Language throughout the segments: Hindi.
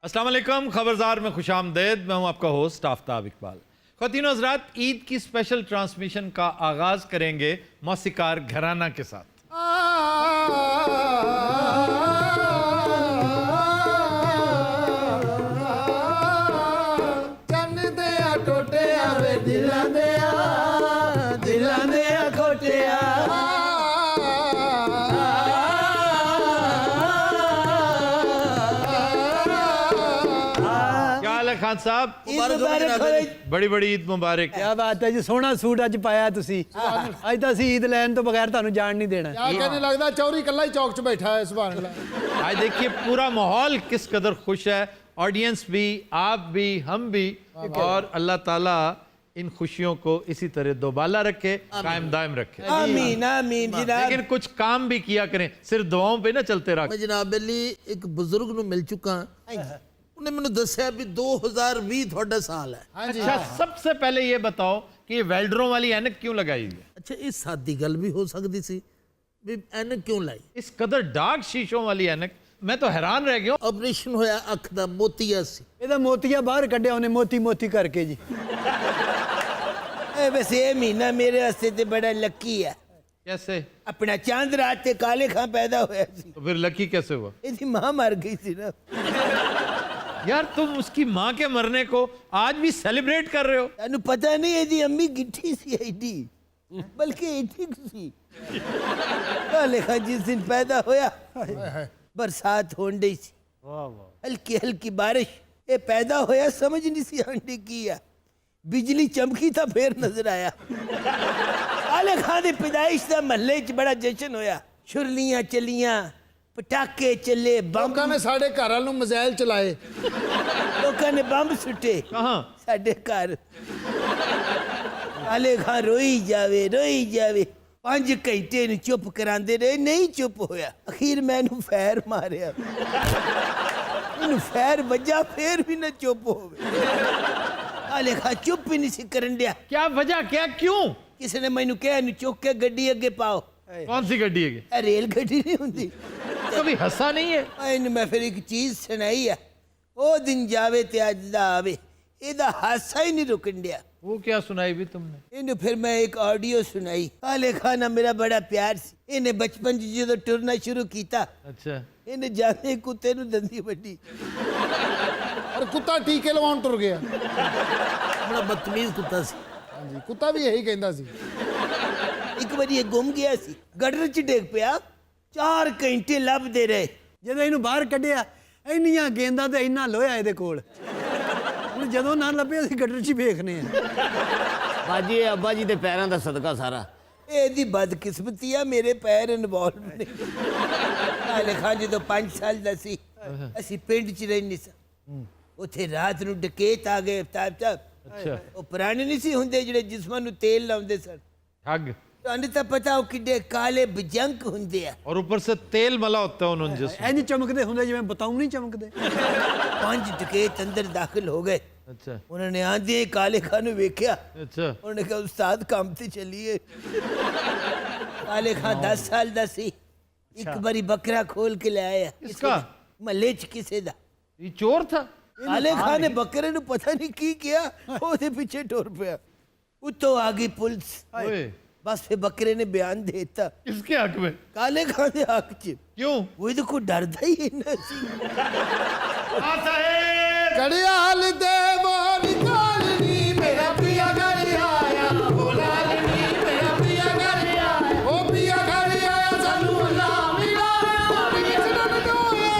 अस्सलाम वालेकुम, खबरदार में खुशामदेद। मैं हूं आपका होस्ट आफ्ताब इकबाल। ख़वातीन हज़रात, ईद की स्पेशल ट्रांसमिशन का आगाज़ करेंगे मौसीकार घराना के साथ। खान साहब, बड़ी बड़ी ईद मुबारक। क्या बात है जी, सोहना सूट अज पाया तुसी। अज तो ईद लैन तो बगैर तुहानू जान नहीं देना। क्या कहने लगता चौरी कल्ला ही चौक च बैठा है। सुभान अल्लाह। आज देखिए पूरा माहौल किस कदर खुश है, ऑडियंस भी, आप भी, हम भी, और अल्लाह ताला इन खुशियों को इसी तरह दोबाला रखे, कायम दायम रखे। आमीन आमीन जनाब। लेकिन कुछ काम भी किया करें, सिर्फ दुआओं पे ना चलते रह। मैं जनाब अली एक बुजुर्ग ਨੂੰ मिल चुका उन्हें मैंने दसिया भी 2020 थोड़ा साल है। अच्छा, सबसे पहले ये बताओ कि ये वेल्डरों वाली ऐनक क्यों लगाई हुई है? अच्छा, इस सादी गल भी हो सकती सी भी ऐनक क्यों लाई? इस कदर डार्क शीशों वाली ऐनक, मैं तो हैरान रह गया। ऑपरेशन होया अख दा मोतिया सी। ਇਹਦਾ ਮੋਤੀਆ ਬਾਹਰ ਕੱਢਿਆ ਉਹਨੇ ਮੋਤੀ ਮੋਤੀ ਕਰਕੇ जी। वैसे ये महीना मेरे वास्ते ते बड़ा लकी है। कैसे? अपना चांद रात ते काले खां पैदा होया सी। तो फिर लकी कैसे हुआ? इसकी मां मर गई थी ना। यार तुम उसकी माँ के मरने को आज भी सेलिब्रेट कर रहे हो? तैनू पता नहीं ਇਹਦੀ अम्मी गिट्ठी सी एडी, बल्कि एडी सी। काले खां जिस दिन पैदा होया बरसात होन डई सी, हल्की हल्की बारिश। ये पैदा होया समझ नहीं सी आंटी की है, बिजली चमकी था फिर नजर आया। काले खां दी पैदाइश दा महल्ले च बड़ा जश्न होया, छुरलियां चलियां, पटाके चले, लोगों ने साढ़े घर वालों मिसाइल चलाए, लोगों ने बम सुटे। कहाँ? साढ़े घर। काले खां रोई जावे 5 घंटे नु चुप करांदे रहे, नहीं चुप होया। अखीर मैनू फैर मारिया, मैनू फैर बजा फिर भी ना चुप होवे। काले खां चुप ही नहीं सी करन दिया। क्या वजह, क्या, क्यों? किसी ने मैनू कहा नु चुक के गड्डी अगे पाओ। कौन सी गड्डी है? रेल गड्डी नहीं हुंदी। कभी हंसा नहीं है? इन्हें मैं फिर एक चीज सुनाई है, वो दिन जावे ते अज दा आवे, एदा हासा ही नहीं रुकन दिया। वो क्या सुनाई भी तुमने? इन्हें फिर मैं एक ऑडियो सुनाई। काले खां ना मेरा बड़ा प्यार सी। इन्हें बचपन च जो टुरना शुरू किया, अच्छा, इन्हें जाने कुत्ते नु दंदी वड्डी। और कुत्ता टीके लवाउण तुर गया। बड़ा बदतमीज कुत्ता सी। हाँ जी, कुत्ता भी यही कहता सी। एक बार ये गुम गया सी, गटर च डिग पिया, 4 घंटे लभदे रहे। ਜਦੋਂ ਇਹਨੂੰ ਬਾਹਰ ਕੱਢਿਆ ਇੰਨੀਆਂ ਗੇਂਦਾਂ ਤੇ ਇੰਨਾ ਲੋਹਾ ਇਹਦੇ ਕੋਲ, ਹੁਣ ਜਦੋਂ ਨਾ ਲੱਭੇ ਅਸੀਂ ਗੱਡਰ 'ਚ ਹੀ ਵੇਖਨੇ ਆ। बाजी अब्बा जी दे पैरों का सदका सारा। ਇਹਦੀ ਬਦਕਿਸਮਤੀ ਆ, ਮੇਰੇ ਪੈਰ ਇਨਵੋਲਵ ਨੇ। ਕਾਲੇ ਖਾਂ ਜਦੋਂ 5 ਸਾਲ ਦਾ ਸੀ, ਅਸੀਂ ਪਿੰਡ 'ਚ ਰਹਿੰਦੇ ਸਾਂ। ਉੱਥੇ ਰਾਤ ਨੂੰ ਡਕੈਤ ਆ ਗਏ। अच्छा, ਉਹ ਪੁਰਾਣੇ ਨਹੀਂ ਸੀ ਹੁੰਦੇ ਜਿਹੜੇ ਜਿਸਮਾਂ ਨੂੰ ਤੇਲ ਲਾਉਂਦੇ ਸਨ। ठग। ਤੁਹਾਨੂੰ ਤਾਂ ਪਤਾ ਉਹ ਕਿੱਡੇ ਕਾਲੇ ਬਜੰਕ ਹੁੰਦੇ ਆ। और ऊपर से तेल मला होता है उन्होंने जिसमें। ਇੰਜ ਚਮਕਦੇ ਹੁੰਦੇ ਜਿਵੇਂ ਬਤਾਉ ਨਹੀਂ ਚਮਕਦੇ। 5 ਡਕੈਤ ਅੰਦਰ ਦਾਖਲ ਹੋ ਗਏ। अच्छा ਉਹਨਾਂ ਨੇ ਆਂਦੇ ਕਾਲੇ ਖਾਂ ਨੂੰ ਵੇਖਿਆ। अच्छा, ਉਹਨੇ ਕਿਹਾ ਉਸਤਾਦ ਕੰਮ ਤੇ ਚੱਲੀਏ। ਕਾਲੇ ਖਾਂ 10 ਸਾਲ ਦਾ ਸੀ। ਇੱਕ ਵਾਰੀ ਬੱਕਰਾ ਖੋਲ ਕੇ ਲੈ ਆਇਆ। किसका? ਮਹੱਲੇ 'ਚ ਕਿਸੇ ਦਾ। ये चोर था? ਕਾਲੇ ਖਾਂ ਨੇ ਬੱਕਰੇ ਨੂੰ ਪਤਾ ਨਹੀਂ ਕੀ ਕਿਹਾ, ਉਹਦੇ ਪਿੱਛੇ ਟੁਰ ਪਿਆ। ਉੱਤੋਂ ਆ ਗਈ ਪੁਲਿਸ। ओए, बस फिर बकरे ने बयान दे दिता किसके हक में? काले खां दे हक च। क्यों? वो तो कोई डरदा ही इन्ना सी। घड़ियाल दे मोर कालनी मेरा पिया घर आया, ओ लालनी मेरा पिया घर आया, ओ पिया घर आया सानू अल्लाह मिलाया, बिचड़न दोए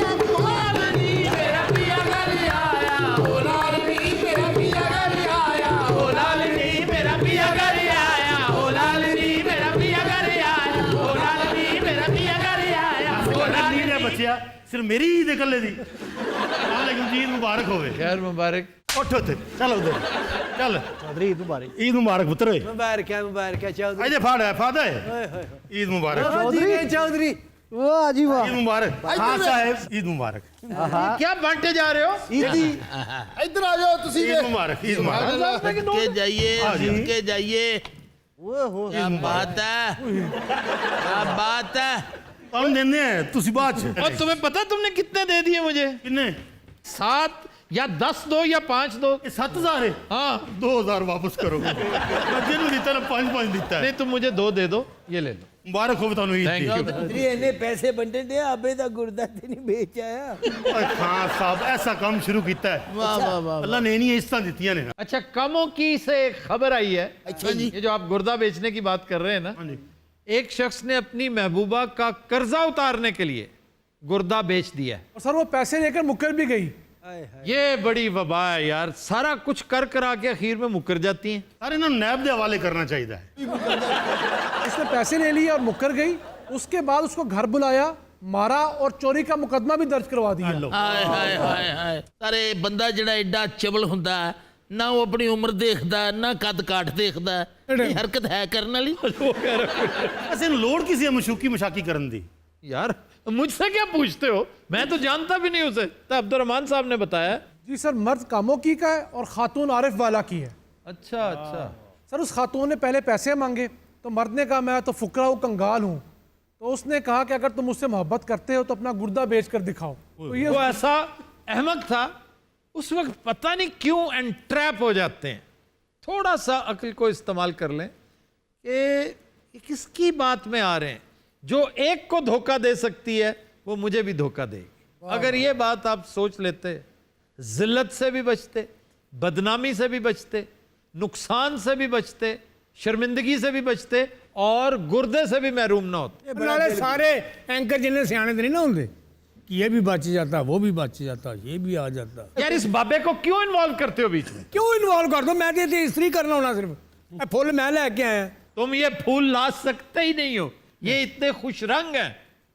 लालनी मेरा पिया घर आया, ओ लालनी मेरा पिया घर आया, ओ लालनी मेरा पिया घर आया, ओ लालनी मेरा पिया घर आया, ओ लालनी मेरा पिया घर आया, ओ लालनी ईद है बच्चिया, सिर्फ मेरी ईद है कल्ले दी। वालेकुम जी, ईद मुबारक होवे। खैर मुबारक। उठ उठ चल उधर चल। ਚੌਧਰੀ ਈਦ ਮੁਬਾਰਕ। ईद मुबारक पुत्र। ਮੁਬਾਰਕ ਹੈ ਚੌਧਰੀ। अजे फाड़ है फादा है। ਓਏ ਹੋਏ ईद मुबारक। ਚੌਧਰੀ वाह जी वाह। ईद मुबारक। हाँ साहब, ईद मुबारक। क्या बांटे जा रहे हो? इधर आ जाओ तुसी ईद मुबारक, ईद मुबारक। के जाइए, के जाइए। ओहो क्या बात है, क्या बात है। तुम देने हैं तुसी बात और तुम्हें पता तुमने कितने दे दिए मुझे? किन्ने 7 या 10 दो या 5 दो। ਇਹ 7000 ਹੈ हाँ 2000 ਵਾਪਸ ਕਰੋ ਜਿਹਨੂੰ ਦਿੱਤਾ ਨਾ 5 ਦਿੱਤਾ ਹੈ नहीं तुम मुझे 2 दे दो, ये ले लो। ਮੁਬਾਰਕ ਹੋਵੇ ਤੁਹਾਨੂੰ ਈਦ Thank ਦੀ you। मंत्री इन्हें पैसे बंटे दे आबे दा गुर्दा ते नहीं बेच आया ਓਏ ਖਾਨ ਸਾਹਿਬ ਐਸਾ ਕੰਮ ਸ਼ੁਰੂ ਕੀਤਾ ਹੈ ਵਾਹ ਵਾਹ ਵਾਹ ਅੱਲਾ ਨੇ ਨਹੀਂ ਇਸਤਾਂ ਦਿੱਤੀਆਂ ਨੇ ਨਾ अच्छा, कमों की से खबर आई है। अच्छा जी। ये जो आप गुर्दा बेचने की बात कर रहे हैं ना, ਹਾਂਜੀ एक शख्स ने अपनी महबूबा का कर्जा उतारने के लिए गुर्दा बेच दिया है। और सर वो पैसे लेकर मुकर भी गई। ये बड़ी वबा है यार, सारा कुछ कर करा के आखिर में मुकर जाती हैं। ਸਾਰੇ ਇਹਨਾਂ ਨੂੰ ਨੈਬ ਦੇ ਹਵਾਲੇ ਕਰਨਾ ਚਾਹੀਦਾ ਹੈ उसने पैसे ले लिए और मुकर गई। उसके बाद उसको घर बुलाया, मारा और चोरी का मुकदमा भी दर्ज करवा दिया। ਲਓ ਹਾਏ ਹਾਏ ਹਾਏ ਹਾਏ ਸਾਰੇ ਬੰਦਾ ਜਿਹੜਾ ਐਡਾ ਚਵਲ ਹੁੰਦਾ ਹੈ, ਨਾ ਉਹ ਆਪਣੀ ਉਮਰ ਦੇਖਦਾ ਨਾ ਕੱਦ ਕਾਠ ਦੇਖਦਾ, ਇਹ ਹਰਕਤ ਹੈ ਕਰਨ ਵਾਲੀ। ਅਸੀਂ ਇਹਨੂੰ ਲੋੜ ਕਿਸੇ ਹੈ ਮਸ਼ੂਕੀ ਮਸ਼ਾਕੀ ਕਰਨ ਦੀ यार मुझसे क्या पूछते हो, मैं तो जानता भी नहीं उसे। तो अब्दुलरहमान साहब ने बताया। जी सर, मर्द कामोकी का है और खातून आरिफ वाला की है। अच्छा अच्छा। सर उस खातून ने पहले पैसे मांगे तो मर्द ने कहा मैं तो फुकरा हूँ, कंगाल हूँ। तो उसने कहा कि अगर तुम मुझसे मोहब्बत करते हो तो अपना गुर्दा बेच कर दिखाओ। तो ये वो ऐसा अहमक था उस वक्त, पता नहीं क्यों एंट्रैप हो जाते हैं। थोड़ा सा अक्ल को इस्तेमाल कर लें कि ये किसकी बात में आ रहे हैं। जो एक को धोखा दे सकती है वो मुझे भी धोखा देगी। अगर ये बात आप सोच लेते, जिल्लत से भी बचते, बदनामी से भी बचते, नुकसान से भी बचते, शर्मिंदगी से भी बचते और गुर्दे से भी महरूम ना होते। नाले सारे एंकर जिन्हें सियाने तो नहीं ना होंगे कि ये भी बच जाता, वो भी बच जाता, ये भी आ जाता। यार इस बाबे को क्यों इन्वॉल्व करते हो बीच में? क्यों इन्वॉल्व कर दो? मैं तो इतनी इस्त्री करना होना सिर्फ फुल मैं लेके आया। तुम ये फूल ला सकते ही नहीं हो, ये इतने खुश रंग हैं।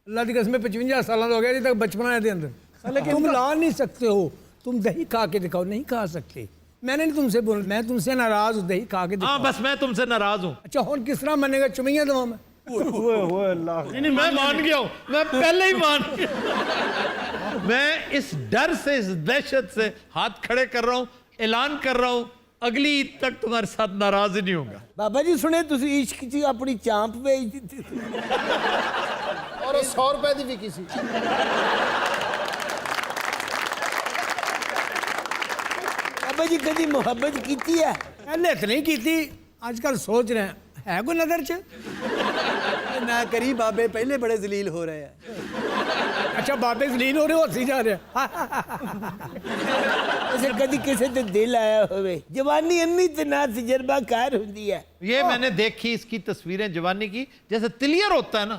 अल्लाह की कसम 55 साल हो गया अभी तक बचपना है अंदर। लेकिन तुम ला नहीं सकते हो, तुम दही खा के दिखाओ, नहीं खा सकते। मैंने नहीं तुमसे बोला, मैं तुमसे नाराज हूँ, दही खा के हाँ दिखाओ। बस मैं तुमसे नाराज हूँ। अच्छा हूँ किस तरह मनेगा? चुमैया दवा मैं नहीं मैं मान गया हूँ, मैं पहले ही मान गया। मैं इस डर से, इस दहशत से हाथ खड़े कर रहा हूँ, ऐलान कर रहा हूँ, अगली ईद तक तुम्हारे साथ नाराज ही नहीं होगा। बाबा जी सुने तुसी इश्क च अपनी चांप बेच दी थी ਔਰ 100 ਰੁਪਏ ਦੀ ਵਿਕੀ ਸੀ। बाबा जी कभी मोहब्बत की है? पहले तो नहीं की थी, आजकल सोच रहे हैं है कोई नजर च। ना करी बाबे, पहले बड़े जलील हो रहे हैं। अच्छा बाबे जलील हो रहे हो, हंसी जा रहे हैं। ऐसे कभी किसी ते दिल आया होवे जवानी अन्नी ते ना तजर्बाकार होती है। ये मैंने देखी इसकी तस्वीरें जवानी की, जैसे तिलियर होता है ना,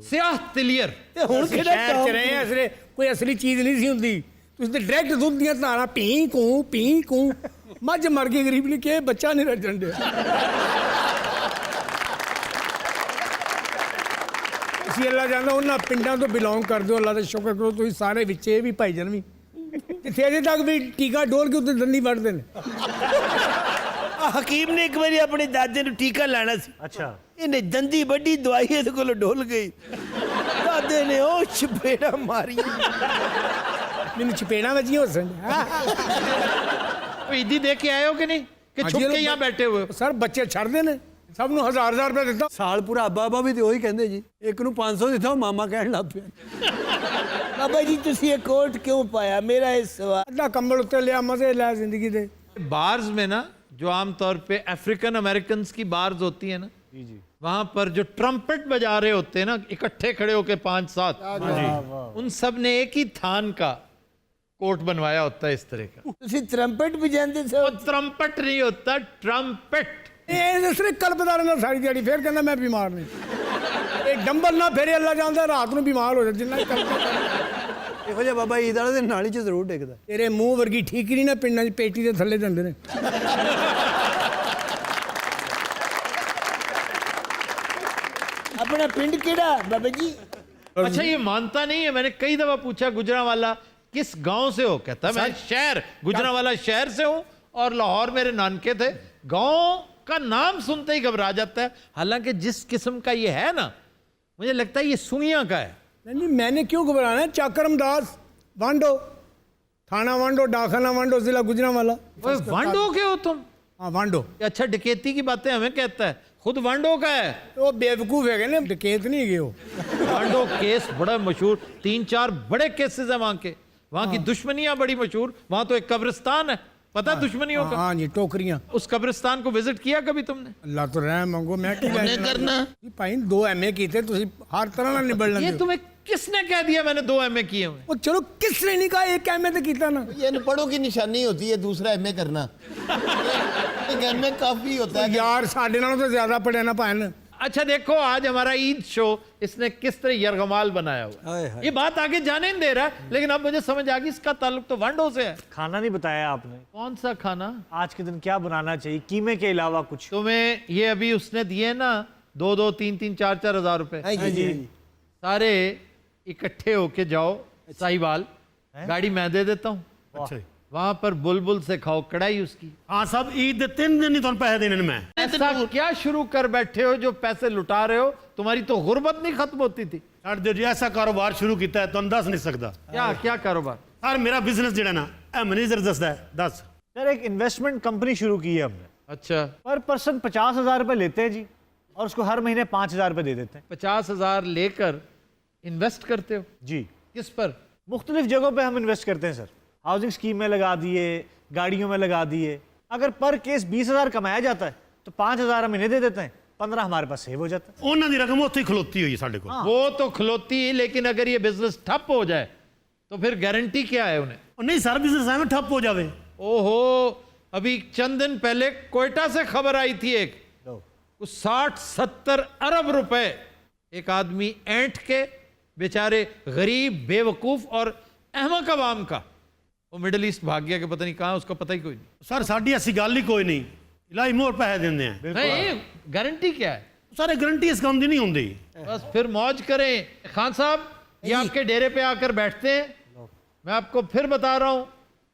स्याह तिलियर। ते हुण किहड़ा शहर च टॉप रहे हैं, असले कोई असली चीज नहीं सी हुंदी। तुसीं ते डायरेक्ट दुੱਧ ਦੀਆਂ ਧਾਰਾਂ पी कूं मझ मर गई गरीब ने के बच्चा नहीं रजन दे। ਅਸੀਂ ਅੱਲਾ ਜਾਣਦਾ ਉਹਨਾਂ ਪਿੰਡਾਂ ਤੋਂ ਬਿਲੋਂਗ ਕਰਦੇ ਹੋ, ਅੱਲਾ ਦਾ ਸ਼ੁਕਰ ਕਰੋ ਤੁਸੀਂ ਸਾਰੇ ਵਿੱਚ ਇਹ ਵੀ ਭਾਈਜਾਨ ਵੀ ਜਿੱਥੇ ਅਜੇ ਤੱਕ ਵੀ ਟੀਕਾ ਡੋਲ ਕੇ ਉੱਤੇ ਦੰਦੀ ਵੱਢਦੇ ਨੇ। हकीम ने एक बार अपने दादे ਨੂੰ ਟੀਕਾ ਲਾਣਾ ਸੀ। ਅੱਛਾ ਇਹਨੇ ਦੰਦੀ ਵੱਡੀ ਦਵਾਈ ਇਹਦੇ ਕੋਲ ਡੋਲ ਗਈ। ਦਾਦੇ ਨੇ ਉਹ ਚਪੇੜਾ ਮਾਰੀ। ਮੈਨੂੰ ਚਪੇੜਾਂ ਵੱਜੀਆਂ ਹੱਸਣ। तो ईदी दे के आए हो कि नहीं, कि हाँ छुप जी, के यहाँ बैठे हुए हो? ਸਰ ਬੱਚੇ ਛੱਡਦੇ ਨੇ ਸਭ ਨੂੰ 1000 ਰੁਪਏ ਦਿੱਤਾ। ਸਾਲ ਪੂਰਾ ਅੱਬਾ ਬਾਬਾ ਵੀ ਤੇ ਉਹੀ ਕਹਿੰਦੇ ਜੀ, ਇੱਕ ਨੂੰ 500 ਦਿੱਤਾ, ਉਹ ਮਾਮਾ ਕਹਿਣ ਲੱਗ ਪਿਆ। ਬਾਬਾ ਜੀ ਤੁਸੀਂ ਇਹ ਕੋਟ ਕਿਉਂ ਪਾਇਆ? ਮੇਰਾ ਇਹ ਸਵਾਲ। ਅੱਧਾ ਕੰਬਲ ਉੱਤੇ ਲਿਆ, ਮਜ਼ੇ ਲੈ ਜ਼ਿੰਦਗੀ ਦੇ। बार्स में ना जो आमतौर पे अफ्रीकन अमेरिकन की बार्स होती है ना, वहां पर जो ट्रम्पेट बजा रहे होते हैं ना, इकट्ठे खड़े होके 5-7, उन सब ने एक ही थान का कोट बनवाया होता है इस तरह का। ਤੁਸੀਂ ਟਰੰਪਟ ਵਜਾਉਂਦੇ ਸੋ? वो ट्रम्पेट नहीं होता, ट्रम्पेट। ਇਹ ਸਿਰਫ ਕਲਪਦਾਰ ਨਾਲ ਸਾਰੀ ਦਿਹਾੜੀ ਫੇਰ ਕਹਿੰਦਾ ਮੈਂ ਬਿਮਾਰ ਨਹੀਂ। ਇਹ ਡੰਬਲ ਨਾ ਫੇਰੇ ਅੱਲਾ ਜਾਣਦਾ ਰਾਤ ਨੂੰ ਬਿਮਾਰ ਹੋ ਜਾ ਜਿੰਨਾ ਇਹੋ ਜਿਹਾ ਬਾਬਾ ਈਦ ਵਾਲੇ ਦਿਨ ਨਾਲੀ 'ਚ ਜ਼ਰੂਰ ਡਿੱਗਦਾ। ਤੇਰੇ ਮੂੰਹ ਵਰਗੀ ਠੀਕ ਨਹੀਂ ਨਾ ਪਿੰਡਾਂ 'ਚ ਪੇਟੀ ਦੇ ਥੱਲੇ ਦਿੰਦੇ ਨੇ। अपना पिंड केड़ा बाबा जी? अच्छा ये मानता नहीं है। मैंने कई दफा पूछा गुजरांवाला किस गांव से हो, कहता मैं शहर गुजरांवाला शहर से हूं और लाहौर मेरे नानके थे। गांव का नाम सुनते ही घबरा जाता है, हालांकि जिस किस्म का ये है ना, मुझे लगता है ये सुइयां का है। नहीं मैंने क्यों घबराना है? चाकरमदास वांडो, थाना वांडो, डाखाना वांडो, जिला गुजरांवाला। ओए, वांडो के हो तुम? हाँ वांडो। अच्छा डकैती की बातें हमें कहता है, खुद वांडो का है। वो बेवकूफ है ना, डकैत नहीं गए हो। वांडो केस बड़ा मशहूर, 3-4 बड़े केसेस हैं वहां के। वहां की दुश्मनियां बड़ी मशहूर, वहां तो एक कब्रिस्तान है, पता है दुश्मनियों का? हाँ जी, टोकरियां। उस कब्रिस्तान को विजिट किया कभी तुमने? अल्लाह तो रहम मंगो, मैं की ਉਹਨੇ ਕਰਨਾ जी भाई 2 MA कीते ਤੁਸੀਂ हर तरह ਨਾਲ ਨਿਬੜ ये ਲੈਂਦੇ तुम्हें किसने कह दिया मैंने 2 MA किए हुए? ਉਹ ਚਲੋ किसने नहीं कहा 1 MA तो कीता ना। ये अनपढ़ों की निशानी होती है दूसरा MA करना। एक MA काफी होता है। यार ਸਾਡੇ ਨਾਲੋਂ तो ज्यादा पढ़े ना भान। अच्छा देखो आज हमारा ईद शो इसने किस तरह यरगमाल बनाया हुआ हाय है। हाय। ये बात आगे जाने नहीं दे रहा, लेकिन अब मुझे समझ आ गई इसका ताल्लुक तो वांडो से है। खाना नहीं बताया आपने, कौन सा खाना? आज के दिन क्या बनाना चाहिए कीमे के अलावा कुछ? तुम्हें ये अभी उसने दिए ना 2-2, 3-3, 4-4 हजार रुपए, हाँ जी सारे इकट्ठे होके जाओ साहिवाल, गाड़ी मैं दे देता हूँ, ਅੱਛਾ ਜੀ वहां पर बुलबुल से खाओ कढ़ाई उसकी। ਹਾਂ ਸਾਹਿਬ ਈਦ ਦੇ 3 ਦਿਨ ਹੀ ਤੁਹਾਨੂੰ ਪੈਸੇ ਦੇਣੇ ਨੇ ਮੈਂ ऐसा क्या शुरू कर बैठे हो जो पैसे लुटा रहे हो? तुम्हारी तो गुर्बत नहीं खत्म होती थी। ਛੱਡ ਦਿਓ ਜੀ ਐਸਾ ਕਾਰੋਬਾਰ ਸ਼ੁਰੂ ਕੀਤਾ ਹੈ ਤੁਹਾਨੂੰ ਦੱਸ ਨਹੀਂ ਸਕਦਾ क्या क्या कारोबार? ਸਰ ਮੇਰਾ ਬਿਜ਼ਨਸ ਜਿਹੜਾ ਨਾ ਇਹ ਮੈਨੇਜਰ ਦੱਸਦਾ ਹੈ ਦੱਸ सर एक इन्वेस्टमेंट कंपनी शुरू की है हमने, अच्छा पर पर्सन 50,000 रुपए लेते हैं जी और उसको हर महीने 5,000 रुपए दे देते हैं 50,000 लेकर इन्वेस्ट करते हो? जी। किस पर? मुख्तलिफ जगहों पे हम इन्वेस्ट करते हैं सर, हाउसिंग स्कीम में लगा दिए, गाड़ियों में लगा दिए। अगर पर केस 20,000 कमाया जाता है तो 5,000 हम इन्हें दे देते हैं, 15 हमारे पास सेव हो जाता है। ਉਹਨਾਂ ਦੀ ਰਕਮ ਉੱਥੇ ਹੀ ਖਲੋਤੀ ਹੋਈ ਹੈ ਸਾਡੇ ਕੋਲ वो तो खलोती, लेकिन अगर ये बिजनेस ठप हो जाए तो फिर गारंटी क्या है उन्हें? ਉਹ ਨਹੀਂ ਸਰ ਬਿਜ਼ਨਸ ਐਵੇਂ ਠੱਪ ਹੋ ਜਾਵੇ ओहो, अभी चंद दिन पहले कोयटा से खबर आई थी एक, कुछ 60-70 अरब रुपए एक आदमी ऐंठ के बेचारे गरीब बेवकूफ और अहमक अवाम का वो मिडिल ईस्ट भाग गया कि पता नहीं कहाँ, उसका पता ही कोई नहीं। ਸਰ ਸਾਡੀ ਐਸੀ ਗੱਲ ਹੀ ਕੋਈ ਨਹੀਂ ਇਲਾही ਮੋਰ ਪੈਸੇ ਦਿੰਦੇ ਆ नहीं, गारंटी क्या है? ਸਾਰੇ ਗਰੰਟੀ ਇਸ ਕੰਮ ਦੀ ਨਹੀਂ ਹੁੰਦੀ बस फिर मौज करें। खान साहब ये आपके डेरे पे आकर बैठते हैं, मैं आपको फिर बता रहा हूं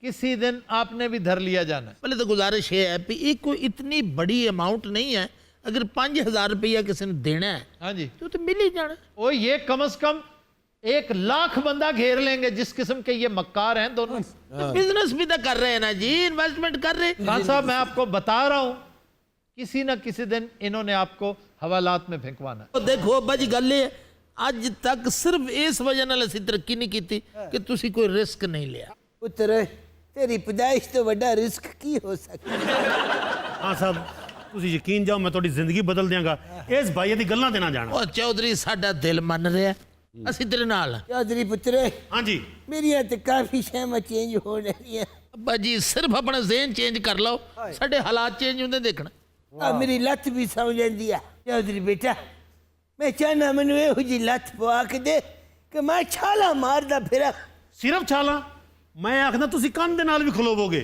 किसी दिन आपने भी धर लिया जाना है। पहले तो गुजारिश ये है कि ये कोई इतनी बड़ी अमाउंट नहीं है, अगर 5,000 रुपया किसी ने देना है हाँ जी, तो मिल ही जाना। ओ ये कम से कम 1,00,000 बंदा घेर लेंगे जिस किस्म के ये मक्कार हैं दोनों। तो बिजनेस भी तो कर रहे हैं ना जी, इन्वेस्टमेंट कर रहे हैं। खान साहब मैं आपको बता रहा हूं किसी न किसी दिन इन्होंने आपको हवालात में फेंकवाना है। तो देखो अब्बा जी गल ये अज तक सिर्फ इस वजह नाल असीं तरक्की नहीं की कि तुसी कोई रिस्क नहीं लिया। पुत्र तेरी पैदाइश तो बड़ा रिस्क की हो सकता ਹਾਂ ਸਾਹਿਬ ਤੁਸੀਂ ਯਕੀਨ ਜਾਓ ਮੈਂ ਤੁਹਾਡੀ ਜ਼ਿੰਦਗੀ ਬਦਲ ਦਿਆਂਗਾ ਇਸ ਭਾਈਏ ਦੀ ਗੱਲਾਂ ਤੇ ਨਾ ਜਾਣਾ ਉਹ ਚੌਧਰੀ ਸਾਡਾ ਦਿਲ ਮੰਨ ਰਿਹਾ, ਅਸੀਂ ਤੇਰੇ ਨਾਲ ਹਾਂ। चौधरी पुत्र ਹਾਂਜੀ मेरिया तो काफी शहमा चेंज हो रही है। ਅੱਬਾ ਜੀ ਸਿਰਫ ਆਪਣਾ ਜ਼ੇਨ ਚੇਂਜ ਕਰ ਲਓ, ਸਾਡੇ ਹਾਲਾਤ ਚੇਂਜ ਹੁੰਦੇ ਦੇਖਣਾ। मेरी लत भी सौ जाती है। चौधरी बेटा मैं चाहना मैनू यहो जी लत पवा के दे कि मैं छाला मारदा फिरा। ਸਿਰਫ ਛਾਲਾਂ ਮੈਂ ਆਖਦਾ ਤੁਸੀਂ ਕੰਨ ਦੇ ਨਾਲ ਵੀ ਖਲੋਵੋਗੇ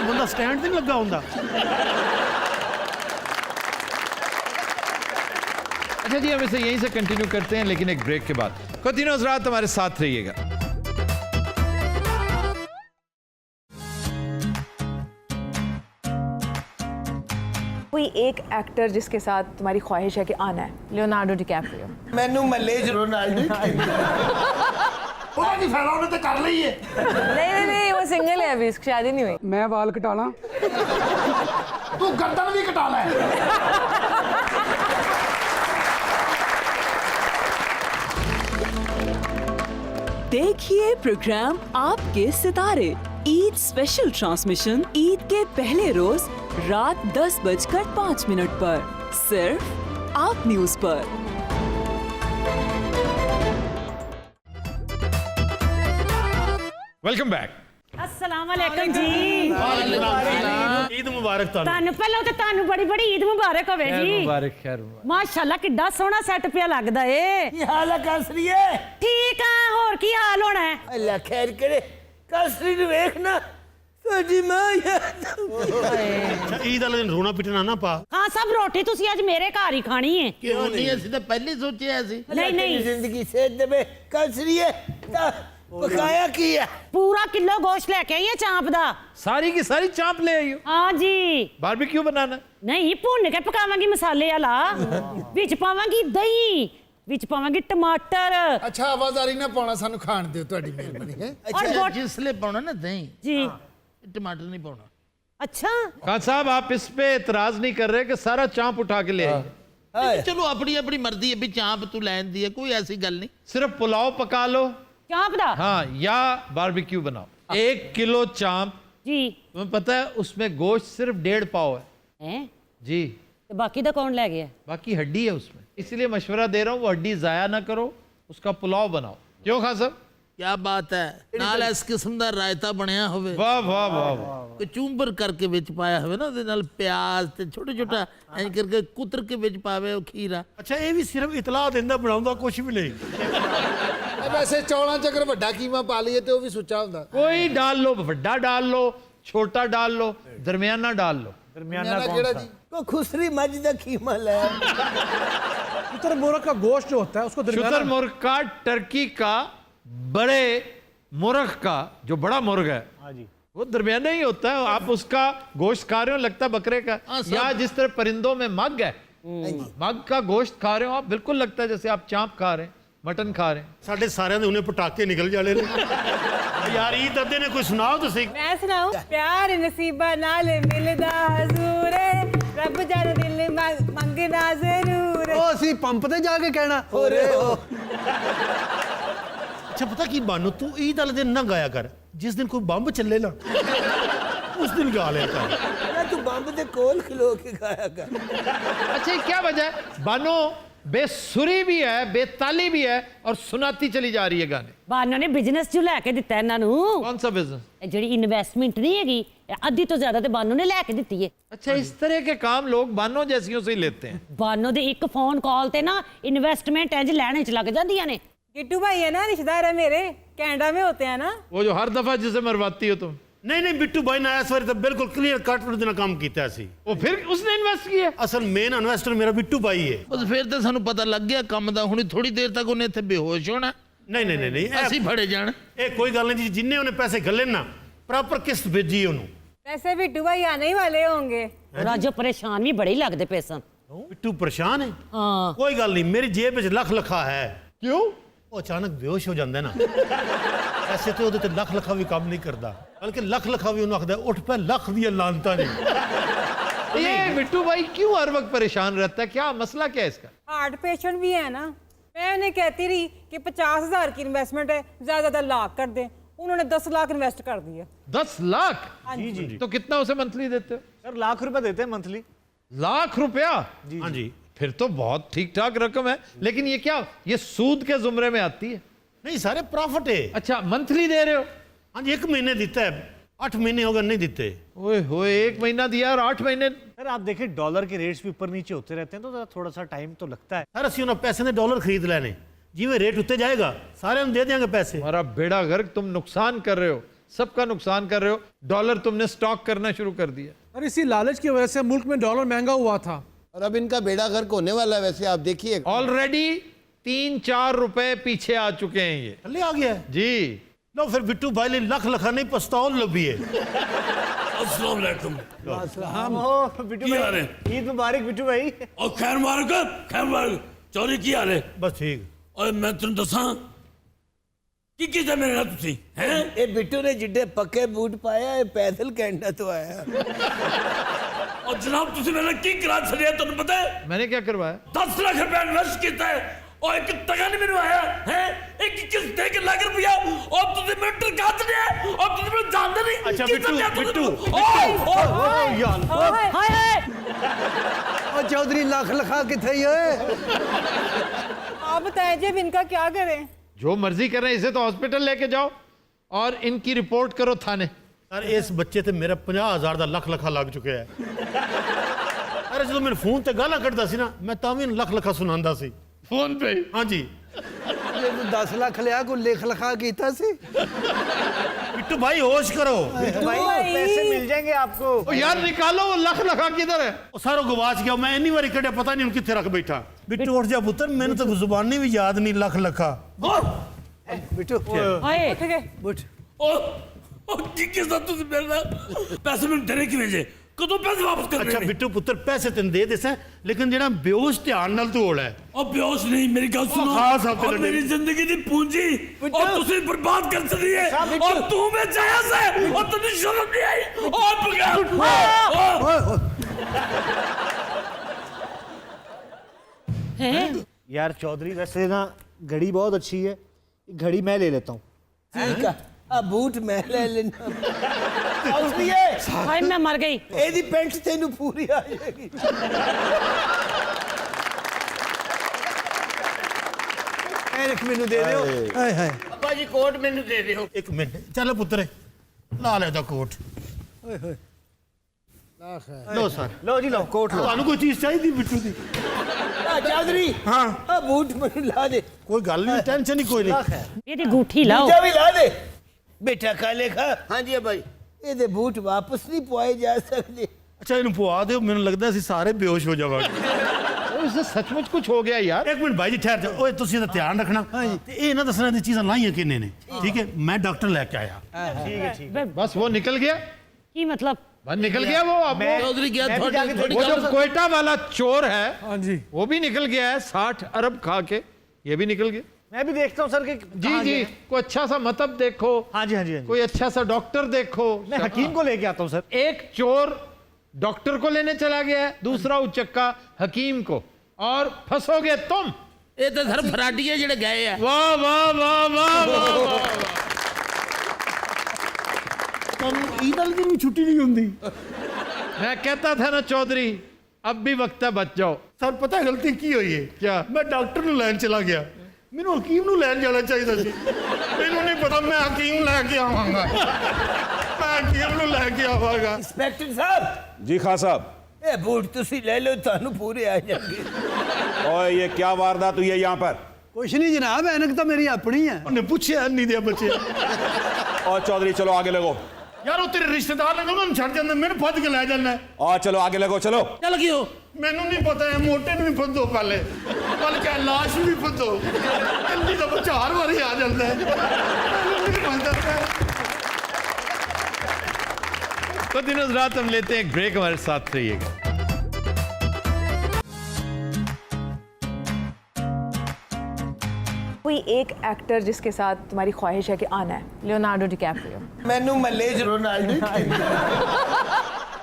ਬੰਦਾ ਸਟੈਂਡ ਤੇ ਨਹੀਂ ਲੱਗਾ ਹੁੰਦਾ अच्छा जी, हम इसे यहीं से कंटिन्यू करते हैं लेकिन एक ब्रेक के बाद। को तीनों हज़रात हमारे साथ रहिएगा। कोई एक एक्टर जिसके साथ तुम्हारी ख्वाहिश है कि आना है? Leonardo DiCaprio. मैनू मलेज रोनाल्डो ਉਹਦਾ ਕੀ ਫਾਇਦਾ ਉਹਨੇ ਤੇ ਕਰ ਲਈ ਏ नहीं वो सिंगल है अभी, इसकी शादी नहीं हुई। मैं वाल कटाना। ਤੂੰ ਗਰਦਨ ਵੀ ਕਟਾ ਲੈ देखिए प्रोग्राम आपके सितारे, ईद स्पेशल ट्रांसमिशन ईद के पहले रोज रात 10:05 पर सिर्फ आप न्यूज पर। Welcome back. अस्सलाम वालेकुम जी। ਈਦ ਮੁਬਾਰਕ ਤੁਹਾਨੂੰ ਤੁਹਾਨੂੰ ਪਹਿਲਾਂ ਤੇ ਤੁਹਾਨੂੰ ਬੜੀ ਬੜੀ ਈਦ ਮੁਬਾਰਕ ਹੋਵੇ खैर जी। मुबारक, खैर मुबारक। ਮਾਸ਼ਾਅੱਲਾ ਕਿੱਡਾ ਸੋਹਣਾ ਸੈੱਟ ਪਿਆ ਲੱਗਦਾ ਏ। की हाल है कासरी है? ਠੀਕ ਆ, ਹੋਰ ਕੀ ਹਾਲ ਹੋਣਾ ਹੈ? अल्लाह खैर करे। कासरी नु देखना थोड़ी मां याद ਅੱਛਾ ਈਦ ਵਾਲੇ ਦਿਨ ਰੋਣਾ ਪਿਟਣਾ ਨਾ ਪਾ ਹਾਂ ਸਭ ਰੋਟੀ ਤੁਸੀਂ ਅੱਜ ਮੇਰੇ ਘਰ ਹੀ ਖਾਣੀ ਹੈ। ਕਿਉਂ ਨਹੀਂ, ਅਸੀਂ ਤਾਂ ਪਹਿਲੇ ਹੀ ਸੋਚਿਆ ਸੀ। नहीं नहीं जिंदगी से दबे कासरी है ता पकाया की है। पूरा किलो गोश्त लेके आई है चांप दा। सारी की सारी चांप ले आई हो? हाँ जी। बारबेक्यू बनाना? नहीं भुन के पकावांगी मसाले वाला, विच पावांगी दही, विच पावांगी टमाटर। ਅੱਛਾ ਆਵਾਜ਼ਾਰੀ ਨਾ ਪਾਉਣਾ ਸਾਨੂੰ ਖਾਣ ਦਿਓ ਤੁਹਾਡੀ ਮਿਹਰਬਾਨੀ ਹੈ अच्छा जिसले पाना ना दही जी टमाटर नहीं पाना। अच्छा खान साहब आप इस पे एतराज नहीं कर रहे कि सारा चांप उठा के ले आइए? चलो अपनी अपनी मर्जी है भी चांप तू लैन दी है, कोई ऐसी गल नहीं। सिर्फ पुलाव पका लो, चांप दा हाँ, या बारबेक्यू बनाओ। 1 किलो चांप, जी तुम्हें पता है उसमें गोश्त सिर्फ 1.5 पाव है हैं जी, ते बाकी दा कौन ले गया? बाकी हड्डी है उसमें। इसलिए मशवरा दे रहा हूँ वो हड्डी जाया ना करो, उसका पुलाव बनाओ। क्यों खान साहब? क्या बात है, नाल इस किस्म दा रायता बनया होवे, वाह वाह वाह वाह। कचूंबर करके विच पाया होवे ना, ਉਹਦੇ ਨਾਲ ਪਿਆਜ਼ ਤੇ ਛੋਟੇ ਛੋਟਾ ਇੰਜ ਕਰਕੇ ਕੁਤਰ ਕੇ ਵਿੱਚ ਪਾਵੇ ਉਹ ਖੀਰਾ। ਅੱਛਾ ਇਹ ਵੀ ਸਿਰਫ ਇਤਲਾਹ ਦਿੰਦਾ, ਬਣਾਉਂਦਾ ਕੁਝ ਵੀ ਨਹੀਂ। ਵੈਸੇ ਚੌਲਾਂ 'ਚ ਅਗਰ ਵੱਡਾ ਕੀਮਾ ਪਾ ਲਈਏ ਤੇ ਉਹ ਵੀ ਸੁੱਚਾ ਹੁੰਦਾ। कोई डाल लो, बड़ा डाल लो, छोटा डाल लो, दरमियाना डाल लो। दरमियाना किहड़ा जी? को खुसरी मज दा कीमा ले। शुतुरमुर्ग का गोश्त जो होता है उसको दरमियाना शुतुरमुर्ग का, टर्की का, बड़े मुर्ग का, जो बड़ा मुर्ग है वो दरमियाना ही होता है। आप उसका गोश्त खा रहे हो लगता है बकरे का, या जिस तरह परिंदों में मग है, मग का गोश्त खा रहे हो आप, बिल्कुल लगता है जैसे आप चांप खा रहे हैं, मटन खा रहे हैं। ਸਾਡੇ ਸਾਰਿਆਂ ਦੇ ਉਹਨੇ ਪਟਾਕੇ ਨਿਕਲ ਜਾਲੇ ਨੇ। ਯਾਰ ਈਦ ਅੱਧੇ ਨੇ ਕੋਈ ਸੁਣਾਓ ਤੁਸੀਂ। मैं सुनाऊं? प्यार नसीबा नाल मिलदा हजूर रब जद दिल मंगना जरूर। ਉਹ ਅਸੀਂ ਪੰਪ ਤੇ ਜਾ ਕੇ ਕਹਿਣਾ ਹੋ ਰੇ ਹੋ। ਅੱਛਾ ਪਤਾ ਕੀ ਬਾਨੂ, ਤੂੰ ਈਦ ਵਾਲੇ ਦਿਨ ਨਾ ਗਾਇਆ ਕਰ, ਜਿਸ ਦਿਨ ਕੋਈ ਬੰਬ ਚੱਲੇ ਨਾ ਉਸ ਦਿਨ ਗਾ ਲਿਆ ਕਰ। या तू बम्ब दे कोल खिलो के खाया कर। अच्छा ये क्या वजह है? बानो बेसुरी भी है, बेताली भी है और सुनाती चली जा रही है गाने। ਬਾਨੋ ਨੇ ਬਿਜ਼ਨਸ ਚ ਲੈ ਕੇ ਦਿੱਤਾ ਇਹਨਾਂ ਨੂੰ। कौन सा बिजनेस? ਇਹ ਜਿਹੜੀ ਇਨਵੈਸਟਮੈਂਟ ਨਹੀਂ ਹੈਗੀ, ਇਹ ਅੱਧੀ ਤੋਂ ਜ਼ਿਆਦਾ ਤੇ ਬਾਨੋ ਨੇ ਲੈ ਕੇ ਦਿੱਤੀ ਹੈ। अच्छा इस तरह के काम लोग बानो जैसियों से ही लेते हैं। ਬਾਨੋ ਦੇ ਇੱਕ ਫੋਨ ਕਾਲ ਤੇ ਨਾ ਇਨਵੈਸਟਮੈਂਟ ਇੰਜ ਲੈਣੇ ਚ ਲੱਗ ਜਾਂਦੀਆਂ ਨੇ। गिट्टू भाई है ना, रिश्तेदार है मेरे, कनाडा में होते हैं ना। वो जो हर दफा जिसे मरवाती हो तुम। ਨਹੀਂ ਨਹੀਂ ਬਿੱਟੂ ਬਾਈ ਨੇ ਇਸ ਵਾਰੀ ਤਾਂ ਬਿਲਕੁਲ ਕਲੀਅਰ ਕੱਟ ਉਹਦੇ ਨਾਲ ਕੰਮ ਕੀਤਾ ਸੀ। वो फिर उसने इन्वेस्ट किया। ਅਸਲ ਮੇਨ ਇਨਵੈਸਟਰ ਮੇਰਾ ਬਿੱਟੂ ਬਾਈ ਹੈ। ਬਸ ਫਿਰ ਤਾਂ ਸਾਨੂੰ ਪਤਾ ਲੱਗ ਗਿਆ ਕੰਮ ਦਾ, ਹੁਣੀ ਥੋੜੀ ਦੇਰ ਤੱਕ ਉਹਨੇ ਇੱਥੇ ਬੇਹੋਸ਼ ਹੋਣਾ, ਨਹੀਂ ਨਹੀਂ ਨਹੀਂ ਨਹੀਂ ਅਸੀਂ ਫੜੇ ਜਾਣ। ਇਹ ਕੋਈ ਗੱਲ ਨਹੀਂ ਜੀ, ਜਿੰਨੇ ਉਹਨੇ ਪੈਸੇ ਗੱਲੇ ਨਾ ਪ੍ਰੋਪਰ ਕਿਸ਼ਤ ਭੇਜੀ ਉਹਨੂੰ। वैसे बिट्टू भाई आने ही वाले होंगे। ਰਾਜੋ ਪਰੇਸ਼ਾਨ ਵੀ ਬੜੇ ਹੀ ਲੱਗਦੇ ਪਏ ਸਨ। ਬਿੱਟੂ ਪਰੇਸ਼ਾਨ ਹੈ? ਹਾਂ ਕੋਈ ਗੱਲ ਨਹੀਂ, ਮੇਰੀ ਜੇਬ ਵਿੱਚ ਲੱਖ ਲੱਖਾ ਹੈ। क्यों? ਉਹ ਅਚਾਨਕ ਬੇਹੋਸ਼ ਹੋ ਜਾਂਦਾ ਨਾ, ਐਸੇ ਤੇ ਉਹਦੇ ਤੇ ਲੱਖ ਲੱਖਾ ਵੀ ਕੰਮ ਨਹੀਂ ਕਰਦਾ, ਬਲਕਿ ਲੱਖ ਲੱਖਾ ਵੀ ਉਹਨੂੰ ਆਖਦਾ ਉੱਠ ਪੈ, ਲੱਖ ਦੀਆਂ ਲਾਨਤਾਂ ਨੇ। ये बिट्टू भाई क्यों हर वक्त परेशान रहता है? क्या मसला क्या है इसका? हार्ट पेशेंट भी है ना। मैं उन्हें कहती रही कि 50,000 की इन्वेस्टमेंट है, ज्यादा ज्यादा लाख कर दें, उन्होंने 10 लाख इन्वेस्ट कर दिया। 10 लाख? जी जी तो कितना उसे मंथली देते हो? सर लाख रुपए देते हैं मंथली। लाख रुपया? हाँ जी। फिर तो बहुत ठीक ठाक रकम है, लेकिन ये क्या, ये सूद के जुमरे में आती है? नहीं सारे प्रॉफिट है। अच्छा मंथली दे रहे हो? हाँ जी, 1 महीने देता है, 8 महीने हो गए नहीं देते। ओए होए, 1 महीना दिया और 8 महीने। सर आप देखिए डॉलर के रेट्स भी ऊपर नीचे होते रहते हैं, तो थोड़ा सा टाइम तो लगता है। सर असं उन्होंने पैसे ने डॉलर खरीद लेने, जिमें रेट उत्ते जाएगा सारे हम दे देंगे पैसे। हमारा बेड़ा गर्क, तुम नुकसान कर रहे हो, सबका नुकसान कर रहे हो। डॉलर तुमने स्टॉक करना शुरू कर दिया। और इसी लालच की वजह से मुल्क में डॉलर महंगा हुआ था। और अब इनका बेड़ा गर्क होने वाला है। वैसे आप देखिए ऑलरेडी 3-4 रुपए पीछे आ चुके हैं ये। थल्ले आ गया है जी। लो फिर बिट्टू भाई ने लख लखा नहीं पछताओ लभी है। अस्सलाम वालेकुम। ओह बिट्टू भाई, ईद मुबारक बिट्टू भाई। और खैर मुबारक चौधरी की हाल है? बस ठीक। और मैं तुम दसा की कीता मेरे नाल तुसी हैं? ए बिट्टू ने जिड्डे पक्के बूट पाया है, पैदल कनाडा तो आया। और जनाब तुसी मेरे नाल की करा छड़िया तुहानू पता है? मैंने क्या करवाया? 10 लाख रुपया इन्वेस्ट किया है और एक टका नहीं मेनू आया है। एक किस दे के लाख रुपया और तुसी मेरे काट दिया और तुसी मेरे जानते नहीं। अच्छा बिट्टू यार ਹਾਏ ਹਾਏ ਉਹ ਚੌਧਰੀ ਲੱਖ ਲਖਾ ਕਿੱਥੇ ਹੀ ਓਏ? आप बताएं जब इनका क्या करें? जो मर्जी कर रहे हैं, इसे तो हॉस्पिटल लेके जाओ और इनकी रिपोर्ट करो थाने। सर इस बच्चे ते मेरा 50,000 का लख लखा लग चुका है। अरे जो मेरे फोन ते गाला कटदा सी ना, मैं तां भी लख लखा सुनांदा सी फोन पे। हाँ जी। ਜੇ ਤੂੰ 10 ਲੱਖ ਲਿਆ ਕੋਈ ਲਿਖ ਲਖਾ ਕੀਤਾ ਸੀ? बिट्टू भाई होश करो। बिट्टू भाई पैसे मिल जाएंगे आपको। ओ यार निकालो वो लख लखा किधर है? ਉਹ ਸਾਰਾ ਗਵਾਚ ਗਿਆ, ਮੈਂ ਇੰਨੀ ਵਾਰੀ ਕੱਢਿਆ ਪਤਾ ਨਹੀਂ ਹੁਣ ਕਿੱਥੇ ਰੱਖ ਬੈਠਾ। ਬਿੱਟੂ ਉੱਠ ਜਾ ਪੁੱਤਰ, ਮੈਨੂੰ ਤਾਂ ਜ਼ੁਬਾਨੀ ਵੀ ਯਾਦ ਨਹੀਂ ਲੱਖ ਲੱਖਾ। ਬਿੱਟੂ ਹਾਏ उठ गए। ਉੱਠ। और की किस तुसी मेरे नाल पैसे मैनू देने किवें जे? कदों पैसे वापस करने? ਅੱਛਾ ਬਿੱਟੂ ਪੁੱਤਰ ਪੈਸੇ ਤੈਨੂੰ ਦੇ ਦੇਸਾਂ, ਲੇਕਿਨ ਜਿਹੜਾ ਬੇਹੋਸ਼ ਧਿਆਨ ਨਾਲ ਤੂੰ ਹੋਲਾ ਹੈ। और बेहोश नहीं, मेरी गल सुनो। खास हफ्ते और लगे। मेरी जिंदगी दी पूंजी और तुसी बर्बाद कर छड़ी है और तू में जाया से और तन्नू शर्म नहीं आई और पकड़ हैं? यार चौधरी वैसे ना घड़ी बहुत अच्छी है, घड़ी मैं ले लेता हूँ। ठीक है आ बूट मैं ले लेना असलिए हाय मैं मर गई एदी पेंट तेनू पूरी आ जाएगी एक मैनू दे दियो हाय हाय अब्बा जी कोट मैनू दे दियो एक मिनट चल पुत्र ला ले दा कोट ओए होए लो सर लो जी लो कोट लो। ਤੁਹਾਨੂੰ ਕੋਈ ਚੀਜ਼ ਚਾਹੀਦੀ ਬਿੱਟੂ ਦੀ आ चौधरी हाँ आ बूट मैनू ला दे कोई गल नहीं टेंशन ही कोई नहीं ਇਹਦੀ ਗੂਠੀ ਲਾਓ दूजा भी ला दे बेटा काले खा हाँ जी भाई ਇਹਦੇ ਬੂਟ ਵਾਪਸ ਨਹੀਂ ਪਵਾਏ ਜਾ ਸਕਦੇ अच्छा ਇਹਨੂੰ ਪਵਾ ਦਿਓ ਮੈਨੂੰ ਲੱਗਦਾ ਅਸੀਂ ਸਾਰੇ ਬੇਹੋਸ਼ ਹੋ ਜਾਵਾਂਗੇ इससे सचमुच कुछ हो गया यार। एक मिनट भाई जी ठहर जाओ ओए तुसी ਇਹਦਾ ਧਿਆਨ ਰੱਖਣਾ ਤੇ ਇਹ ਨਾ ਦੱਸਣਾ ਇਹ ਚੀਜ਼ਾਂ ਲਾਈਆਂ ਕਿੰਨੇ ਨੇ ठीक है मैं डॉक्टर लेके आया ठीक है ठीक है। बस वो निकल गया, ਕੀ मतलब बस निकल गया वो। अब चौधरी गया मैं भी जाके थोड़ी वो जो कोयटा वाला चोर है हाँ जी वो भी निकल गया है 60 अरब खा के, ये भी निकल गया। मैं भी देखता हूँ सर कि जी कहाँ जी गए हैं। कोई अच्छा सा मतलब देखो, हाँ जी हाँ जी हाँ जी। कोई अच्छा सा डॉक्टर देखो। मैं हकीम को लेके आता हूँ सर। एक चोर डॉक्टर को लेने चला गया है, दूसरा उचक्का हकीम को, और फंसोगे तुम। ਇਹ ਤਾਂ ਸਰ ਫਰਾਡੀਏ ਜਿਹੜੇ ਗਏ ਆ वाह वाह वाह वाह वाह वाह। ईद वाले दिन भी छुट्टी नहीं होती मैं कहता था ना चौधरी, अब भी वक्त है बच जाओ। सर पता है गलती की हुई है क्या? मैं डॉक्टर ਨੂੰ ਲੈਣ ਚਲਾ ਗਿਆ ਮੈਨੂੰ ਹਕੀਮ ਨੂੰ ਲੈਣ ਜਾਣਾ ਚਾਹੀਦਾ ਸੀ ਮੈਨੂੰ ਨਹੀਂ ਪਤਾ ਮੈਂ ਹਕੀਮ ਲੈ ਕੇ ਆਵਾਂਗਾ ਮੈਂ ਹਕੀਮ ਨੂੰ ਲੈ ਕੇ ਆਵਾਂਗਾ इंस्पेक्टर साहब जी खां साहब ਇਹ ਬੂਟ ਤੁਸੀਂ ਲੈ ਲਓ ਤੁਹਾਨੂੰ ਪੂਰੇ ਆ ਜਾਣਗੇ और ये क्या वारदात हुई है यहाँ पर कुछ नहीं जनाब ऐनक तो मेरी अपनी है ਉਹਨੇ ਪੁੱਛਿਆ ਨਹੀਂ ਦਿਆ ਬੱਚੇ और चौधरी चलो आगे लगो ਯਾਰ ਉਹ ਤੇਰੇ ਰਿਸ਼ਤੇਦਾਰ ਨੇ ਉਹਨਾਂ ਨੂੰ ਛੱਡ ਜਾਂਦੇ ਮੈਨੂੰ ਫੱਦ ਕੇ ਲੈ ਜਾਂਦਾ और चलो आगे लगो चलो ਚੱਲ ਗਿਓ ਮੈਨੂੰ ਨਹੀਂ ਪਤਾ ਹੈ ਮੋਟੇ ਨੂੰ ਵੀ ਫੱਦੋ ਪਹਿਲੇ ਬਲਕਿ ਲਾਸ਼ ਨੂੰ ਵੀ ਫੱਦੋ ਜਲਦੀ ਤਾਂ ਬੱਚਾ ਹਰ ਵਾਰੀ ਆ ਜਾਂਦਾ ਹੈ ਮੈਨੂੰ ਨਹੀਂ ਪਤਾ तो दिनों रात हम लेते हैं एक ब्रेक, हमारे साथ रहिएगा। कोई एक एक्टर जिसके साथ तुम्हारी ख्वाहिश है कि आना है। Leonardo DiCaprio. ਮੈਨੂੰ ਮੱਲੇ ਚ ਰੋਨਾਲਡੋ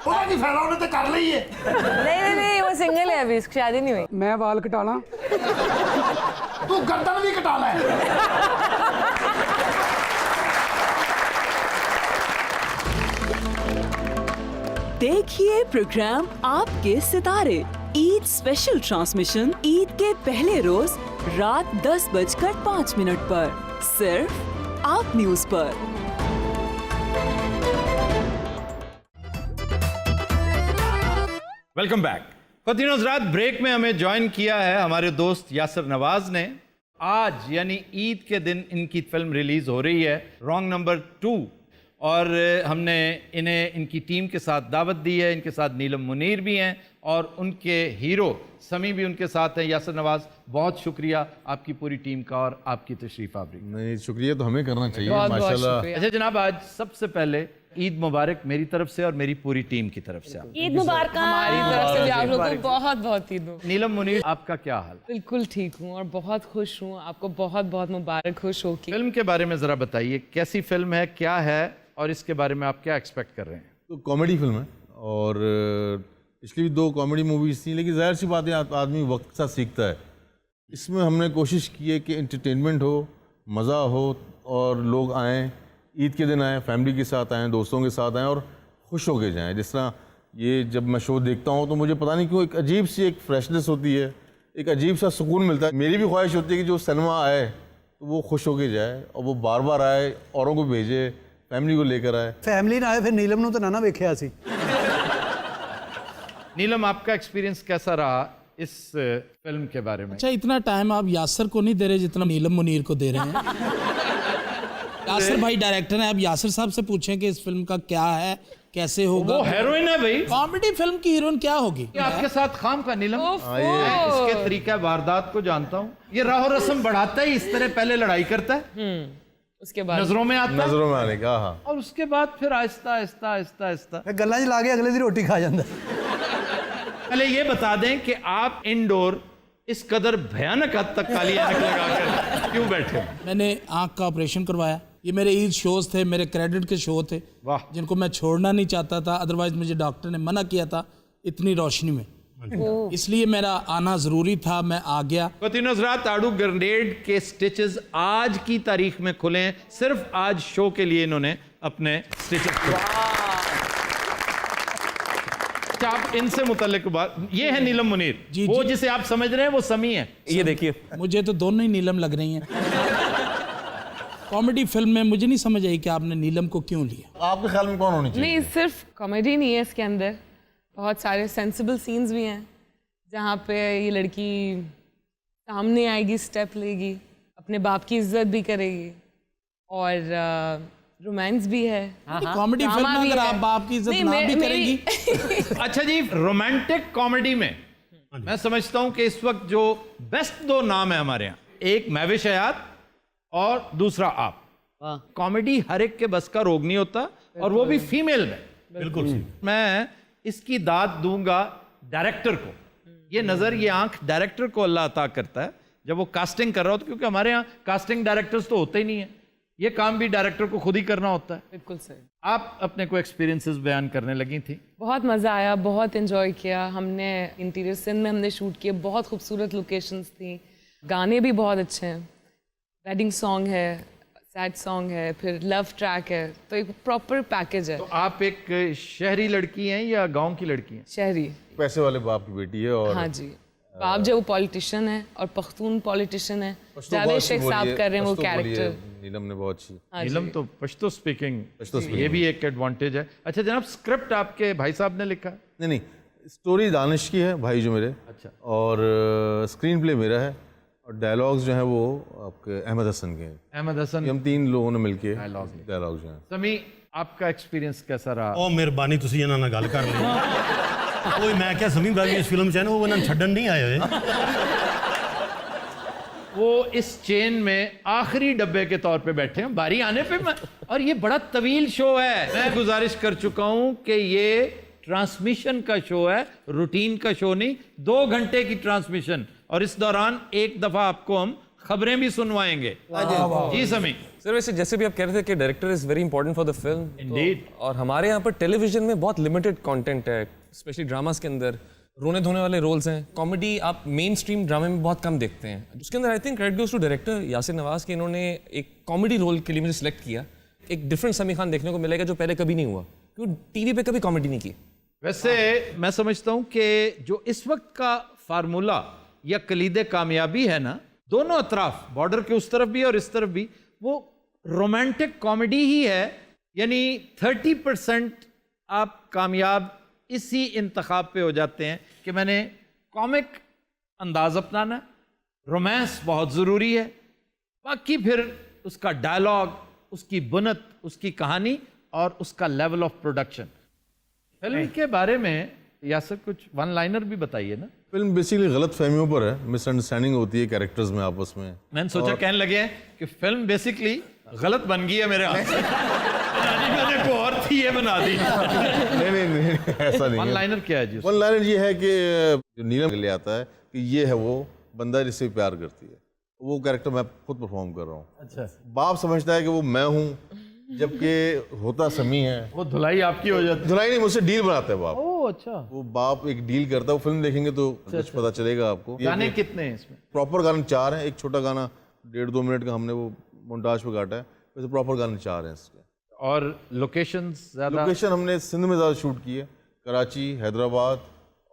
ਉਹਦਾ ਕੀ ਫਾਇਦਾ ਉਹਨੇ ਤਾਂ ਕਰ ਲਈ ਹੈ नहीं वो सिंगल है अभी, इसकी शादी नहीं हुई। मैं बाल कटाना ਤੂੰ ਗਰਦਨ ਵੀ ਕਟਾ ਲੈ देखिए प्रोग्राम आपके सितारे, ईद स्पेशल ट्रांसमिशन ईद के पहले रोज रात 10:05 पर सिर्फ आप न्यूज पर। Welcome back. दिनों रात ब्रेक में हमें ज्वाइन किया है हमारे दोस्त यासर नवाज ने। आज यानी ईद के दिन इनकी फिल्म रिलीज हो रही है रॉन्ग नंबर 2, और हमने इन्हें इनकी टीम के साथ दावत दी है। इनके साथ नीलम मुनीर भी हैं और उनके हीरो समी भी उनके साथ हैं। यासर नवाज, बहुत शुक्रिया आपकी पूरी टीम का और आपकी तशरीफ आवरी। नहीं, शुक्रिया तो हमें करना चाहिए माशाल्लाह। अच्छा जनाब, आज सबसे पहले ईद मुबारक मेरी तरफ से और मेरी पूरी टीम की तरफ से। ईद मुबारक। हमारी तरफ से भी आप लोगों को बहुत बहुत ईद मुबारक। नीलम मुनीर, आपका क्या हाल? बिल्कुल ठीक हूँ और बहुत खुश हूँ। आपको बहुत बहुत मुबारक हो शो की। फिल्म के बारे में ज़रा बताइए, कैसी फिल्म है, क्या है, और इसके बारे में आप क्या एक्सपेक्ट कर रहे हैं? तो कॉमेडी फिल्म है और पिछली भी 2 कॉमेडी मूवीज़ थी, लेकिन ज़ाहिर सी बात है आदमी वक्त के साथ सीखता है। इसमें हमने कोशिश की है कि एंटरटेनमेंट हो, मज़ा हो और लोग आएँ, ईद के दिन आएँ, फैमिली के साथ आएँ, दोस्तों के साथ आएँ और खुश होके जाएँ। जिस तरह ये जब मैं शो देखता हूँ तो मुझे पता नहीं क्यों एक अजीब सी एक फ्रेशनेस होती है, एक अजीब सा सुकून मिलता है। मेरी भी ख्वाहिश होती है कि जो सिनेमा आए तो वो खुश होके जाए और वो बार बार आए, औरों को भेजे, फैमिली को लेकर आए। फैमिली ना आए फिर नीलम नूं तो ना वेख्या सी। नीलम, आपका एक्सपीरियंस कैसा रहा इस फिल्म के बारे में? अच्छा, इतना टाइम आप यासर को नहीं दे रहे जितना नीलम मुनीर को दे रहे हैं। यासर भाई डायरेक्टर हैं, आप यासर साहब से पूछें कि इस फिल्म का क्या है, कैसे होगा। वो हीरोइन है भाई, कॉमेडी फिल्म की हीरोइन क्या होगी? ये आपके साथ खाम का नीलम। मैं इसके तरीका वारदात को जानता हूँ। ये राहो रस्म बढ़ाता है, इस तरह पहले लड़ाई करता है, उसके बाद नजरों में आता है, नजरों में आने का, हाँ, और उसके बाद फिर आहिस्ता आहिस्ता आहिस्ता आहिस्ता फिर गल्लां च ला के अगले दिन रोटी खा जाता। पहले ये बता दें कि आप इंडोर इस कदर भयानक हद तक काली ऐनक लगाकर क्यों बैठे? मैंने आंख का ऑपरेशन करवाया। ये मेरे ईद शोज थे, मेरे क्रेडिट के शो थे, वाह, जिनको मैं छोड़ना नहीं चाहता था। अदरवाइज मुझे डॉक्टर ने मना किया था इतनी रोशनी में। इसलिए मेरा आना ज़रूरी था, मैं आ गया। नजरा ताड़ू ग्रेनेड के स्टिचेस आज की तारीख में खुले हैं, सिर्फ आज शो के लिए इन्होंने अपने स्टिचेस खुले। आप इनसे मुतल्लिक बात, ये है नीलम मुनीर, वो जिसे आप समझ रहे हैं वो समी है। ये देखिए, मुझे तो दोनों ही नीलम लग रही हैं। कॉमेडी फिल्म में मुझे नहीं समझ आई कि आपने नीलम को क्यों लिया। आपके ख्याल में कौन होनी चाहिए? नहीं, सिर्फ कॉमेडी नहीं है इसके अंदर, बहुत सारे सेंसिबल सीन्स भी हैं जहाँ पे ये लड़की सामने आएगी, स्टेप लेगी, अपने बाप की इज्जत भी करेगी और रोमांस भी है। कॉमेडी फिल्म में अगर आप बाप की इज्जत ना भी करेंगी। अच्छा जी, रोमांटिक कॉमेडी में मैं समझता हूं कि इस वक्त जो बेस्ट दो नाम है हमारे यहाँ, एक महविश हयात और दूसरा आप। कॉमेडी हर एक के बस का रोग नहीं होता, और वो भी फीमेल में। बिल्कुल। मैं इसकी दाद दूंगा डायरेक्टर को। ये नजर, ये आंख डायरेक्टर को अल्लाह अता करता है जब वो कास्टिंग कर रहा होता, क्योंकि हमारे यहाँ कास्टिंग डायरेक्टर्स तो होते ही नहीं है, ये काम भी डायरेक्टर को खुद ही करना होता है। बिल्कुल सही। आप अपने को एक्सपीरियंसेस बयान करने लगी थी। बहुत मज़ा आया, बहुत एंजॉय किया हमने। इंटीरियर सिंध में हमने शूट किए, बहुत खूबसूरत लोकेशंस थी, गाने भी बहुत अच्छे हैं, वेडिंग सॉन्ग है, सैड सॉन्ग है, फिर लव ट्रैक है, तो एक प्रॉपर पैकेज है। तो आप एक शहरी लड़की हैं या गांव की लड़की हैं? शहरी। पैसे वाले बाप की बेटी है। और हाँ जी, बाप जो वो पॉलिटिशियन है और पख्तून पॉलिटिशियन है। जावेद शेख साहब कर रहे हैं वो कैरेक्टर। नीलम ने बहुत अच्छी। नीलम तो पश्तो स्पीकिंग, ये भी एक एडवांटेज है। अच्छा जनाब, स्क्रिप्ट आपके भाई साहब ने लिखा? नहीं, स्टोरी दानिश की है, भाई जो मेरे। अच्छा। और स्क्रीन प्ले मेरा है, और डायलॉग्स जो हैं वो आपके अहमद हसन के हैं। अहमद हसन, हम तीन लोगों ने मिलके डायलॉग्स जो हैं। समी, आपका एक्सपीरियंस कैसा रहा? ओ मेहरबानी, तुसी इन्हां नाल गल कर ली। ओए मैं क्या समी भाई इस फिल्म च है ना, वो इन्हां छड्डन नहीं आए हुए। वो इस चेन में आखिरी डब्बे के तौर पे बैठे हैं बारी आने पे। और ये बड़ा तवील शो है। मैं गुजारिश कर चुका हूं कि ये ट्रांसमिशन का शो है, रूटीन का शो नहीं। 2 घंटे की ट्रांसमिशन, और इस दौरान एक दफा आपको हम खबरें भी सुनवाएंगे। जी समी। सर वैसे जैसे भी आप कह रहे थे कि director is very important for the film. Indeed. और हमारे यहाँ पर टेलीविजन में बहुत लिमिटेड कंटेंट है, स्पेशली ड्रामास के अंदर रोने धोने वाले रोल्स हैं। कॉमेडी आप मेन स्ट्रीम ड्रामे में बहुत कम देखते हैं। उसके अंदर I think credit goes to director Yasir Nawaz कि इन्होंने एक कॉमेडी रोल के लिए मुझे सिलेक्ट किया। एक डिफरेंट समी खान देखने को मिलेगा जो पहले कभी नहीं हुआ, क्योंकि टीवी पे कभी कॉमेडी नहीं की। वैसे मैं समझता हूं कि जो इस वक्त का फार्मूला या कलीदे कामयाबी है ना, दोनों अतराफ, बॉर्डर के उस तरफ भी और इस तरफ भी, वो रोमांटिक कॉमेडी ही है। यानी 30% आप कामयाब इसी इंतखाब पे हो जाते हैं कि मैंने कॉमिक अंदाज अपनाना, रोमांस बहुत ज़रूरी है, बाकी फिर उसका डायलॉग, उसकी बुनत, उसकी कहानी और उसका लेवल ऑफ प्रोडक्शन। फिल्म के बारे में यासर कुछ वन लाइनर भी बताइए ना। फिल्म बेसिकली गलत फहमियों पर है, मिसअंडरस्टैंडिंग होती है कैरेक्टर्स में आपस में। मैंने सोचा कहने लगे हैं कि फिल्म बेसिकली गलत बन गई है मेरे हाथ से। मैंने को और थी ये बना दी। नहीं, ऐसा नहीं। वन लाइनर क्या है जी? वन लाइनर ये है कि जो नीलम ले आता है कि ये है वो बंदा जिससे प्यार करती है, वो कैरेक्टर मैं खुद परफॉर्म कर रहा हूँ। अच्छा। बाप समझता है कि वो मैं हूँ, जबकि होता समी है। वो धुलाई आपकी हो जाती है। धुलाई नहीं, मुझसे डील बनाता है बाप। ओह अच्छा। वो बाप एक डील करता है, वो फिल्म देखेंगे तो कुछ पता चलेगा आपको। गाने कितने हैं इसमें? प्रॉपर गाने 4 हैं, एक छोटा गाना 1.5-2 मिनट का हमने वो मोन्टाज पे काटा है, वैसे प्रॉपर गाने 4 हैं इसके। और लोकेशंस ज़्यादा? लोकेशन हमने सिंध में ज़्यादा शूट की है, कराची, हैदराबाद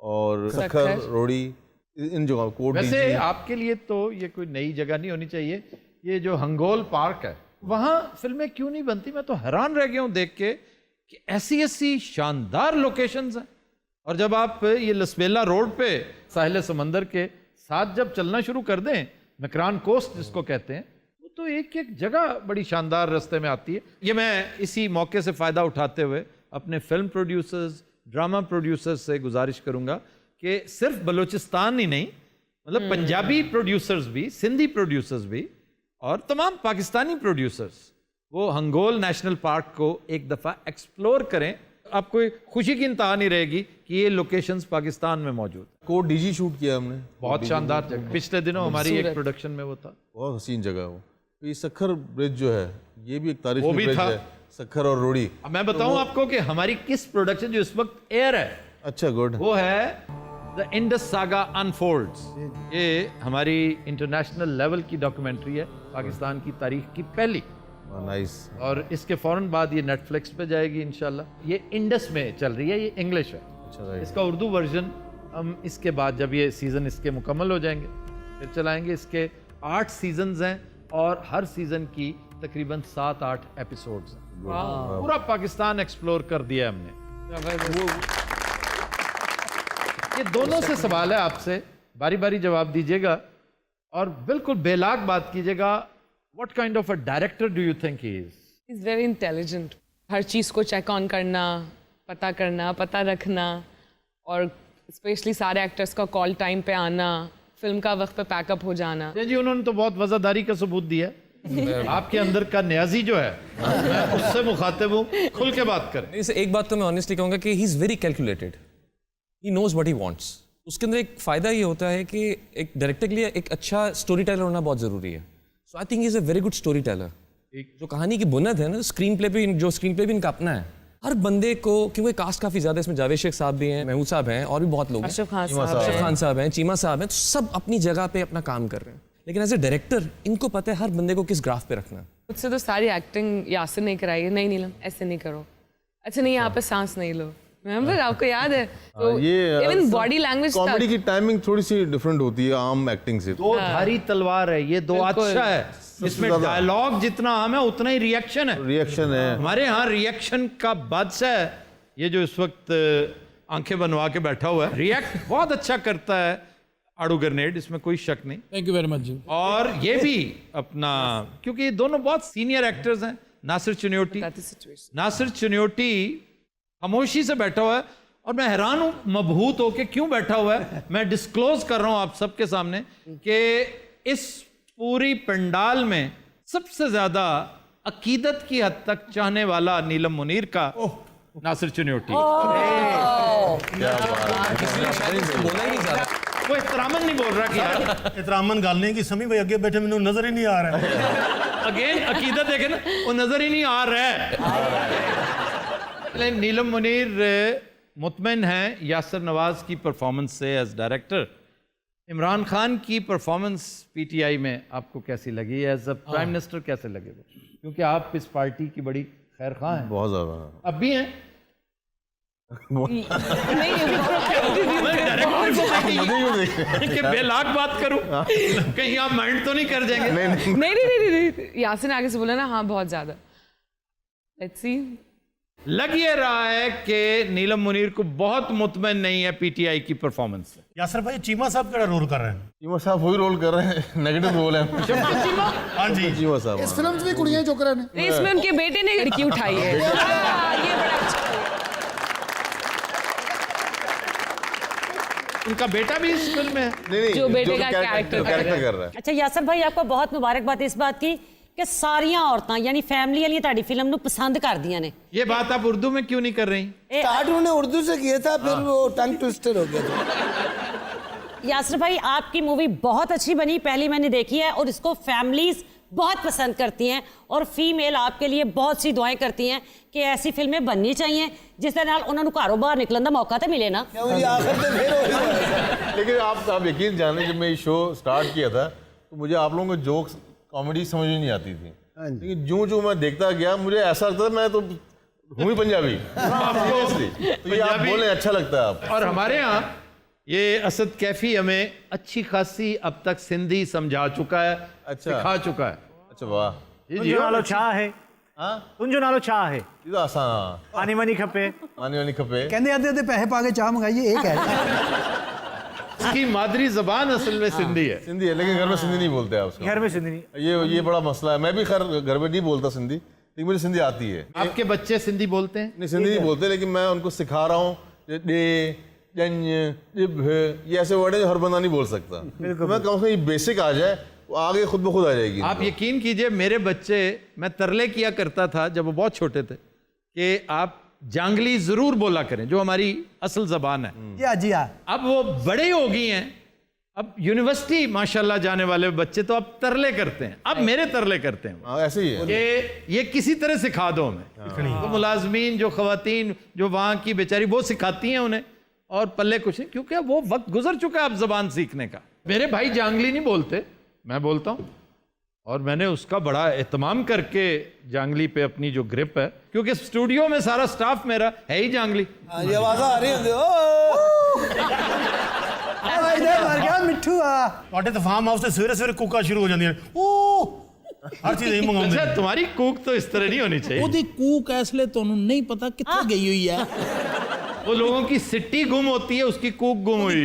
और सखर, रोड़ी, इन जगहों कोट। वैसे आपके लिए तो ये कोई नई जगह नहीं होनी चाहिए। ये जो हंगोल पार्क है, वहाँ फिल्में क्यों नहीं बनती? मैं तो हैरान रह गया हूँ देख के कि ऐसी शानदार लोकेशंस हैं। और जब आप ये लसबेला रोड पे साहिल समंदर के साथ जब चलना शुरू कर दें, मकरान कोस्ट जिसको कहते हैं, तो एक एक जगह बड़ी शानदार रास्ते में आती है। ये मैं इसी मौके से फ़ायदा उठाते हुए अपने फिल्म प्रोड्यूसर्स, ड्रामा प्रोड्यूसर्स से गुजारिश करूँगा कि सिर्फ बलूचिस्तान ही नहीं, मतलब पंजाबी प्रोड्यूसर्स भी, सिंधी प्रोड्यूसर्स भी और तमाम पाकिस्तानी प्रोड्यूसर्स वो हंगोल नेशनल पार्क को एक दफ़ा एक्सप्लोर करें। आपको खुशी की इंतहा नहीं रहेगी कि ये लोकेशंस पाकिस्तान में मौजूद। कोट डीजी शूट किया हमने, बहुत शानदार जगह। पिछले दिनों हमारी एक प्रोडक्शन में वो था, बहुत हसीन जगह वो। तो ये सखर ब्रिज जो है, ये भी एक तारीफी ब्रिज है, सखर और रोड़ी। मैं बताऊं आपको कि हमारी किस प्रोडक्शन जो इस वक्त एयर है, अच्छा गुड, वो है द इंडस सागा अनफोल्ड्स। ये हमारी इंटरनेशनल लेवल की डॉक्यूमेंट्री है, पाकिस्तान की तारीख की पहली। नाइस। और इसके फौरन बाद ये नेटफ्लिक्स पे जाएगी इंशाल्लाह। ये इंडस में चल रही है, ये इंग्लिश है। अच्छा, इसका उर्दू वर्जन हम इसके बाद जब ये सीज़न इसके मुकम्मल हो जाएंगे फिर चलाएंगे। इसके 8 सीजन्स हैं और हर सीज़न की तकरीबन 7-8 एपिसोड्स हैं। पूरा पाकिस्तान एक्सप्लोर कर दिया हमने। ये दोनों से सवाल है आपसे, बारी बारी जवाब दीजिएगा और बिल्कुल बेलाग बात कीजिएगा। What kind of a director do you think he is? Is very intelligent. हर चीज़ को चेक ऑन करना, पता करना, पता रखना, और स्पेशली सारे एक्टर्स का कॉल टाइम पे आना, फिल्म का वक्त पे पैकअप हो जाना। जी उन्होंने तो बहुत वफादारी का सबूत दिया। आपके अंदर का न्याजी जो है मैं उससे मुखातिब हूँ, खुल के बात करें। इसे एक बात तो मैं ऑनेस्टली कहूँगा कि he is very calculated, he knows what he wants. उसके अंदर एक फ़ायदा ये होता है कि एक डायरेक्टर के लिए एक अच्छा स्टोरी टेलर होना बहुत ज़रूरी है। So I think is a very good storyteller. जो कहानी की बुनियाद है ना, स्क्रीन प्ले भी, जो स्क्रीन प्ले भी इनका अपना है। हर बंदे को, क्योंकि कास्ट काफ़ी ज़्यादा, इसमें जावेद शेख साहब भी हैं, महमूद साहब हैं, और भी बहुत लोग हैं, अशरफ खान साहब हैं, चीमा साहब हैं, तो सब अपनी जगह पे अपना काम कर रहे हैं। लेकिन एज ए डायरेक्टर इनको पता है हर बंदे को किस ग्राफ पे रखना है। मुझसे तो सारी एक्टिंग यासिर ने कराई है। नहीं नीलम ऐसे नहीं करो, अच्छा नहीं यहाँ पे सांस नहीं लो, रिमेंबर आपको याद है? तो इवन बॉडी लैंग्वेज, कॉमेडी की टाइमिंग थोड़ी सी डिफरेंट होती है आम एक्टिंग से। दो धारी तलवार है ये, दो अच्छा है। इसमें डायलॉग जितना आम है उतना ही रिएक्शन है। रिएक्शन है हमारे यहाँ रिएक्शन का बादशाह है ये जो इस वक्त आंखें बनवा के बैठा हुआ है। रिएक्ट बहुत अच्छा करता है आड़ू ग्रेनेड, इसमें कोई शक नहीं। थैंक यू वेरी मच जी। और ये भी अपना, क्योंकि ये दोनों बहुत सीनियर एक्टर्स हैं। नासिर चुनियोटी खामोशी से बैठा हुआ है और मैं हैरान हूं मबहूत होके क्यों बैठा हुआ है। मैं डिस्क्लोज कर रहा हूं आप सबके सामने कि इस पूरी पंडाल में सबसे ज्यादा अकीदत की हद तक चाहने वाला नीलम मुनीर का नासिर चुनियोटी। वो एहतरामन नहीं बोल रहा कि यार एहतरामन गल नहीं कि समी भाई अगे बैठे मैंने नजर ही नहीं आ रहा है। अगेन अकीदत देखे ना, वो नजर ही नहीं आ रहा है। नीलम मुनीर मुतमइन हैं यासिर नवाज की परफॉर्मेंस से एज डायरेक्टर। इमरान खान की परफॉर्मेंस पीटीआई में आपको कैसी लगी? एज अ प्राइम मिनिस्टर कैसे लगे वो? क्योंकि आप इस पार्टी की बड़ी खैर खां हैं। बहुत ज्यादा। अब भी हैं। कि बेलाग बात करूं, कहीं आप माइंड तो नहीं कर जाएंगे? नहीं, यासिर ने आगे से बोला ना, हाँ बहुत ज्यादा। Let's see. लग ये रहा है कि नीलम मुनीर को बहुत मुतमइन नहीं है पीटीआई की परफॉर्मेंस से। यासर भाई चीमा साहब केड़ा रोल कर रहे हैं? चीमा साहब वही रोल कर रहे हैं, नेगेटिव रोल है। हाँ जी, चीमा साहब। इस फिल्म में भी कुड़ियां चुक रहे हैं। इसमें उनके बेटे ने लड़की उठाई है। ये बड़ा अच्छा। उनका बेटा भी इस फिल्म में है। नहीं, जो बेटे का कैरेक्टर कर रहा है। अच्छा यासर भाई, आपको बहुत मुबारकबाद इस बात की कि सारियां औरतां यानी फैमिली वाली ताड़ी फिल्म ਨੂੰ पसंद कर दिया ने। ये बात आप उर्दू में क्यों नहीं कर रही? स्टार्ट उन्होंने उर्दू से किया था, फिर वो टंग ट्विस्टर हो गया था। यासर भाई आपकी मूवी बहुत अच्छी बनी, पहली मैंने देखी है और इसको फैमिलीज बहुत पसंद करती हैं और फीमेल आपके लिए बहुत सी दुआएं करती हैं कि ऐसी फिल्में बननी चाहिए जिस दे नाल उन्होंने घरों बाहर निकलने का मौका तो मिले ना। लेकिन आप यकीन जाने जब मैं ये शो स्टार्ट किया था तो मुझे आप लोगों को जोक्स कॉमेडी समझ में नहीं आती थी, लेकिन जो मैं देखता गया मुझे ऐसा लगता था मैं तो हूँ ही पंजाबी। तो ये आप बोले अच्छा लगता है आप। और हमारे यहाँ ये असद कैफी हमें अच्छी खासी अब तक सिंधी समझा चुका है, सिखा चुका है। अच्छा वाह। तुंजो नालो छा है? तुंजो नालो छा है? आसान। पानी वानी खपे? पानी वानी खपे। कहते आधे पैसे पा के चाह मंगाइए, एक है। इसकी मादरी जबान असल में सिंधी है। सिंधी है, लेकिन घर में सिंधी नहीं बोलते आप उसको। घर में सिंधी नहीं। ये बड़ा मसला है। मैं भी खैर घर में नहीं बोलता सिंधी, लेकिन मुझे सिंधी आती है। आपके बच्चे सिंधी बोलते हैं? नहीं, सिंधी नहीं बोलते, लेकिन मैं उनको सिखा रहा हूँ। ये ऐसे वर्ड है जो हर बंदा नहीं बोल सकता। मैं कम से कम ये बेसिक आ जाए, वो आगे खुद ब खुद आ जाएगी। आप यकीन कीजिए मेरे बच्चे, मैं तरले किया करता था जब वो बहुत छोटे थे कि आप जांगली जरूर बोला करें, जो हमारी असल जबान है। जी हाँ। अब वो बड़े हो गई हैं, अब यूनिवर्सिटी माशाल्लाह जाने वाले बच्चे तो अब तरले करते हैं। अब मेरे तरले करते हैं। ऐसे ही है कि ये किसी तरह सिखा दो हमें। तो मुलाजमीन जो खवातीन जो वहाँ की बेचारी वो सिखाती हैं उन्हें, और पल्ले कुछ नहीं, क्योंकि अब वो वक्त गुजर चुका है अब जबान सीखने का। मेरे भाई जांगली नहीं बोलते, मैं बोलता हूँ, और मैंने उसका बड़ा एहतमाम करके जांगली पे अपनी जो ग्रिप है, क्योंकि स्टूडियो में सारा स्टाफ मेरा है ही जांगली। ये आवाज़ आ रही है मर गया मिठू आ ਤੁਹਾਡੇ ਤਾਂ ਫਾਰਮ ਹਾਊਸ ਤੇ ਸਵੇਰੇ ਸਵੇਰੇ ਕੂਕਾਂ ਸ਼ੁਰੂ ਹੋ ਜਾਂਦੀਆਂ ਨੇ ਓ ਹਰ ਚੀਜ਼ ਨਹੀਂ ਮੰਗਾਉਂਦੇ। अच्छा, तुम्हारी कूक तो इस तरह नहीं होनी चाहिए। ਉਹਦੀ ਕੂਕ ਇਸ ਲਈ ਤੁਹਾਨੂੰ ਨਹੀਂ ਪਤਾ ਕਿੱਥੇ ਗਈ ਹੋਈ ਹੈ। वो लोगों की सिट्टी गुम होती है, उसकी कूक गुम हुई।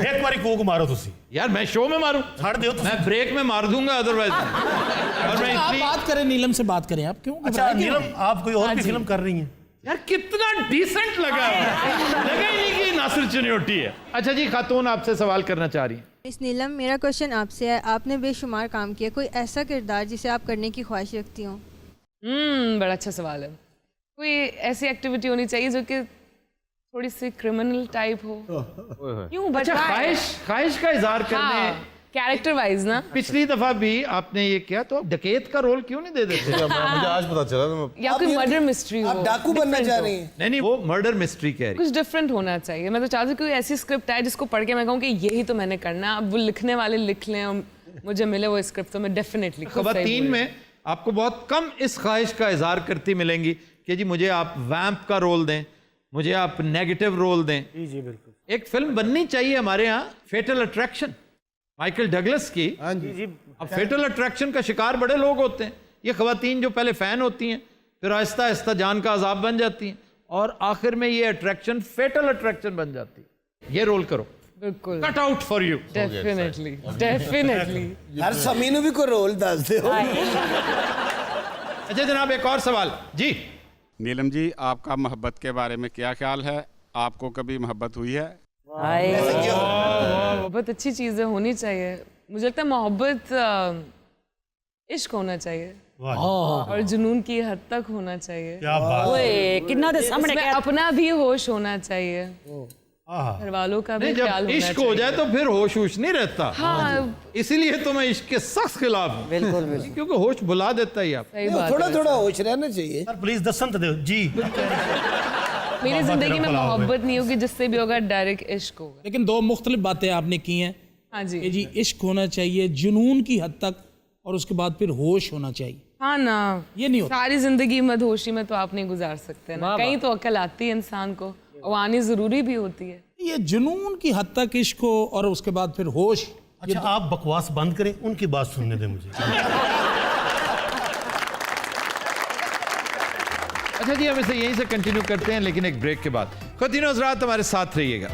ਇੱਕ ਵਾਰੀ ਕੂਕ ਮਾਰੋ ਤੁਸੀਂ। यार मैं शो में मारूं? ਛੱਡ ਦਿਓ मैं ब्रेक में मार दूंगा अदरवाइज। और मैं आप इतनी बात करें नीलम से बात करें, आप क्यों अच्छा नीलम आप कोई और भी फिल्म कर रही हैं? यार कितना डिसेंट लगा, लगा ही नहीं कि नासिर चनियोटी है। अच्छा जी, खातून आपसे सवाल करना चाह रही हैं। मिस नीलम, मेरा क्वेश्चन आपसे है, आपने बेशुमार काम किया, कोई ऐसा किरदार जिसे आप करने की ख्वाहिश रखती हो? बड़ा अच्छा सवाल है। कोई ऐसी एक्टिविटी होनी चाहिए जो कि थोड़ी सी क्रिमिनल टाइप हो। क्यों? अच्छा, ख्वाहिश का इजहार करने कैरेक्टर वाइज ना। पिछली दफा भी आपने ये किया, तो डकैत का रोल क्यों नहीं दे देते? मुझे आज पता चला। या कोई मर्डर मिस्ट्री हो। आप डाकू बनना चाह रही हैं? नहीं, वो मर्डर मिस्ट्री कह रही। कुछ डिफरेंट होना चाहिए। मैं तो चाहती हूँ कोई ऐसी स्क्रिप्ट आए जिसको पढ़ के मैं कहूँ कि यही तो मैंने करना। अब वो लिखने वाले लिख लें और मुझे मिले वो स्क्रिप्ट, तो मैं डेफिनेटली। ख़वातीन में आपको बहुत कम इस ख्वाहिश का इजहार करती मिलेंगी कि जी मुझे आप वैम्प का रोल दें, मुझे आप नेगेटिव रोल दें। जी बिल्कुल। एक फिल्म बननी चाहिए हमारे यहाँ, फेटल अट्रैक्शन, माइकल डगलस की। जी। अब फेटल अट्रैक्शन का शिकार बड़े लोग होते हैं। ये ख़वातीन जो पहले फ़ैन होती हैं, फिर आहिस्ता आहिस्ता जान का अजाब बन जाती हैं, और आखिर में ये अट्रैक्शन फेटल अट्रैक्शन बन जाती है। ये रोल करो, बिल्कुल cut out for you. Definitely definitely. हर समीनू भी कोई रोल दस दे। अच्छा जनाब, एक और सवाल जी। नीलम जी, आपका मोहब्बत के बारे में क्या ख्याल है? आपको कभी मोहब्बत हुई है? मोहब्बत अच्छी चीज़ें होनी चाहिए। मुझे लगता है मोहब्बत इश्क होना चाहिए और जुनून की हद तक होना चाहिए। क्या बात ओए कितना दे सामने उसमें अपना भी होश होना चाहिए, घर वालों का भी ख्याल जब होना इश्क हो जाए तो फिर होश होश नहीं रहता। हाँ। इसीलिए तो मैं इश्क के सख्त खिलाफ हूँ। बिल्कुल क्योंकि होश भुला देता ही आप। थोड़ा थोड़ा होश रहना चाहिए। सर प्लीज दसन तो दो जी। मेरी जिंदगी में मोहब्बत नहीं होगी, जिससे भी होगा डायरेक्ट इश्क होगा। लेकिन दो मुख्तलिफ बातें आपने की हैं। हाँ जी। कि जी इश्क होना चाहिए जुनून की हद तक, और उसके बाद फिर होश होना चाहिए। हाँ ना, ये नहीं होता। सारी जिंदगी मदहोशी में तो आप नहीं गुजार सकते ना, कहीं तो अकल आती है इंसान को, और आनी जरूरी भी होती है। ये जुनून की हद तक इश्क हो और उसके बाद फिर होश। अच्छा आप बकवास बंद करें, उनकी बात सुनने दें मुझे। अच्छा जी, हम इसे यहीं से कंटिन्यू करते हैं, लेकिन एक ब्रेक के बाद। ख़वातीन हज़रात, हमारे साथ रहिएगा।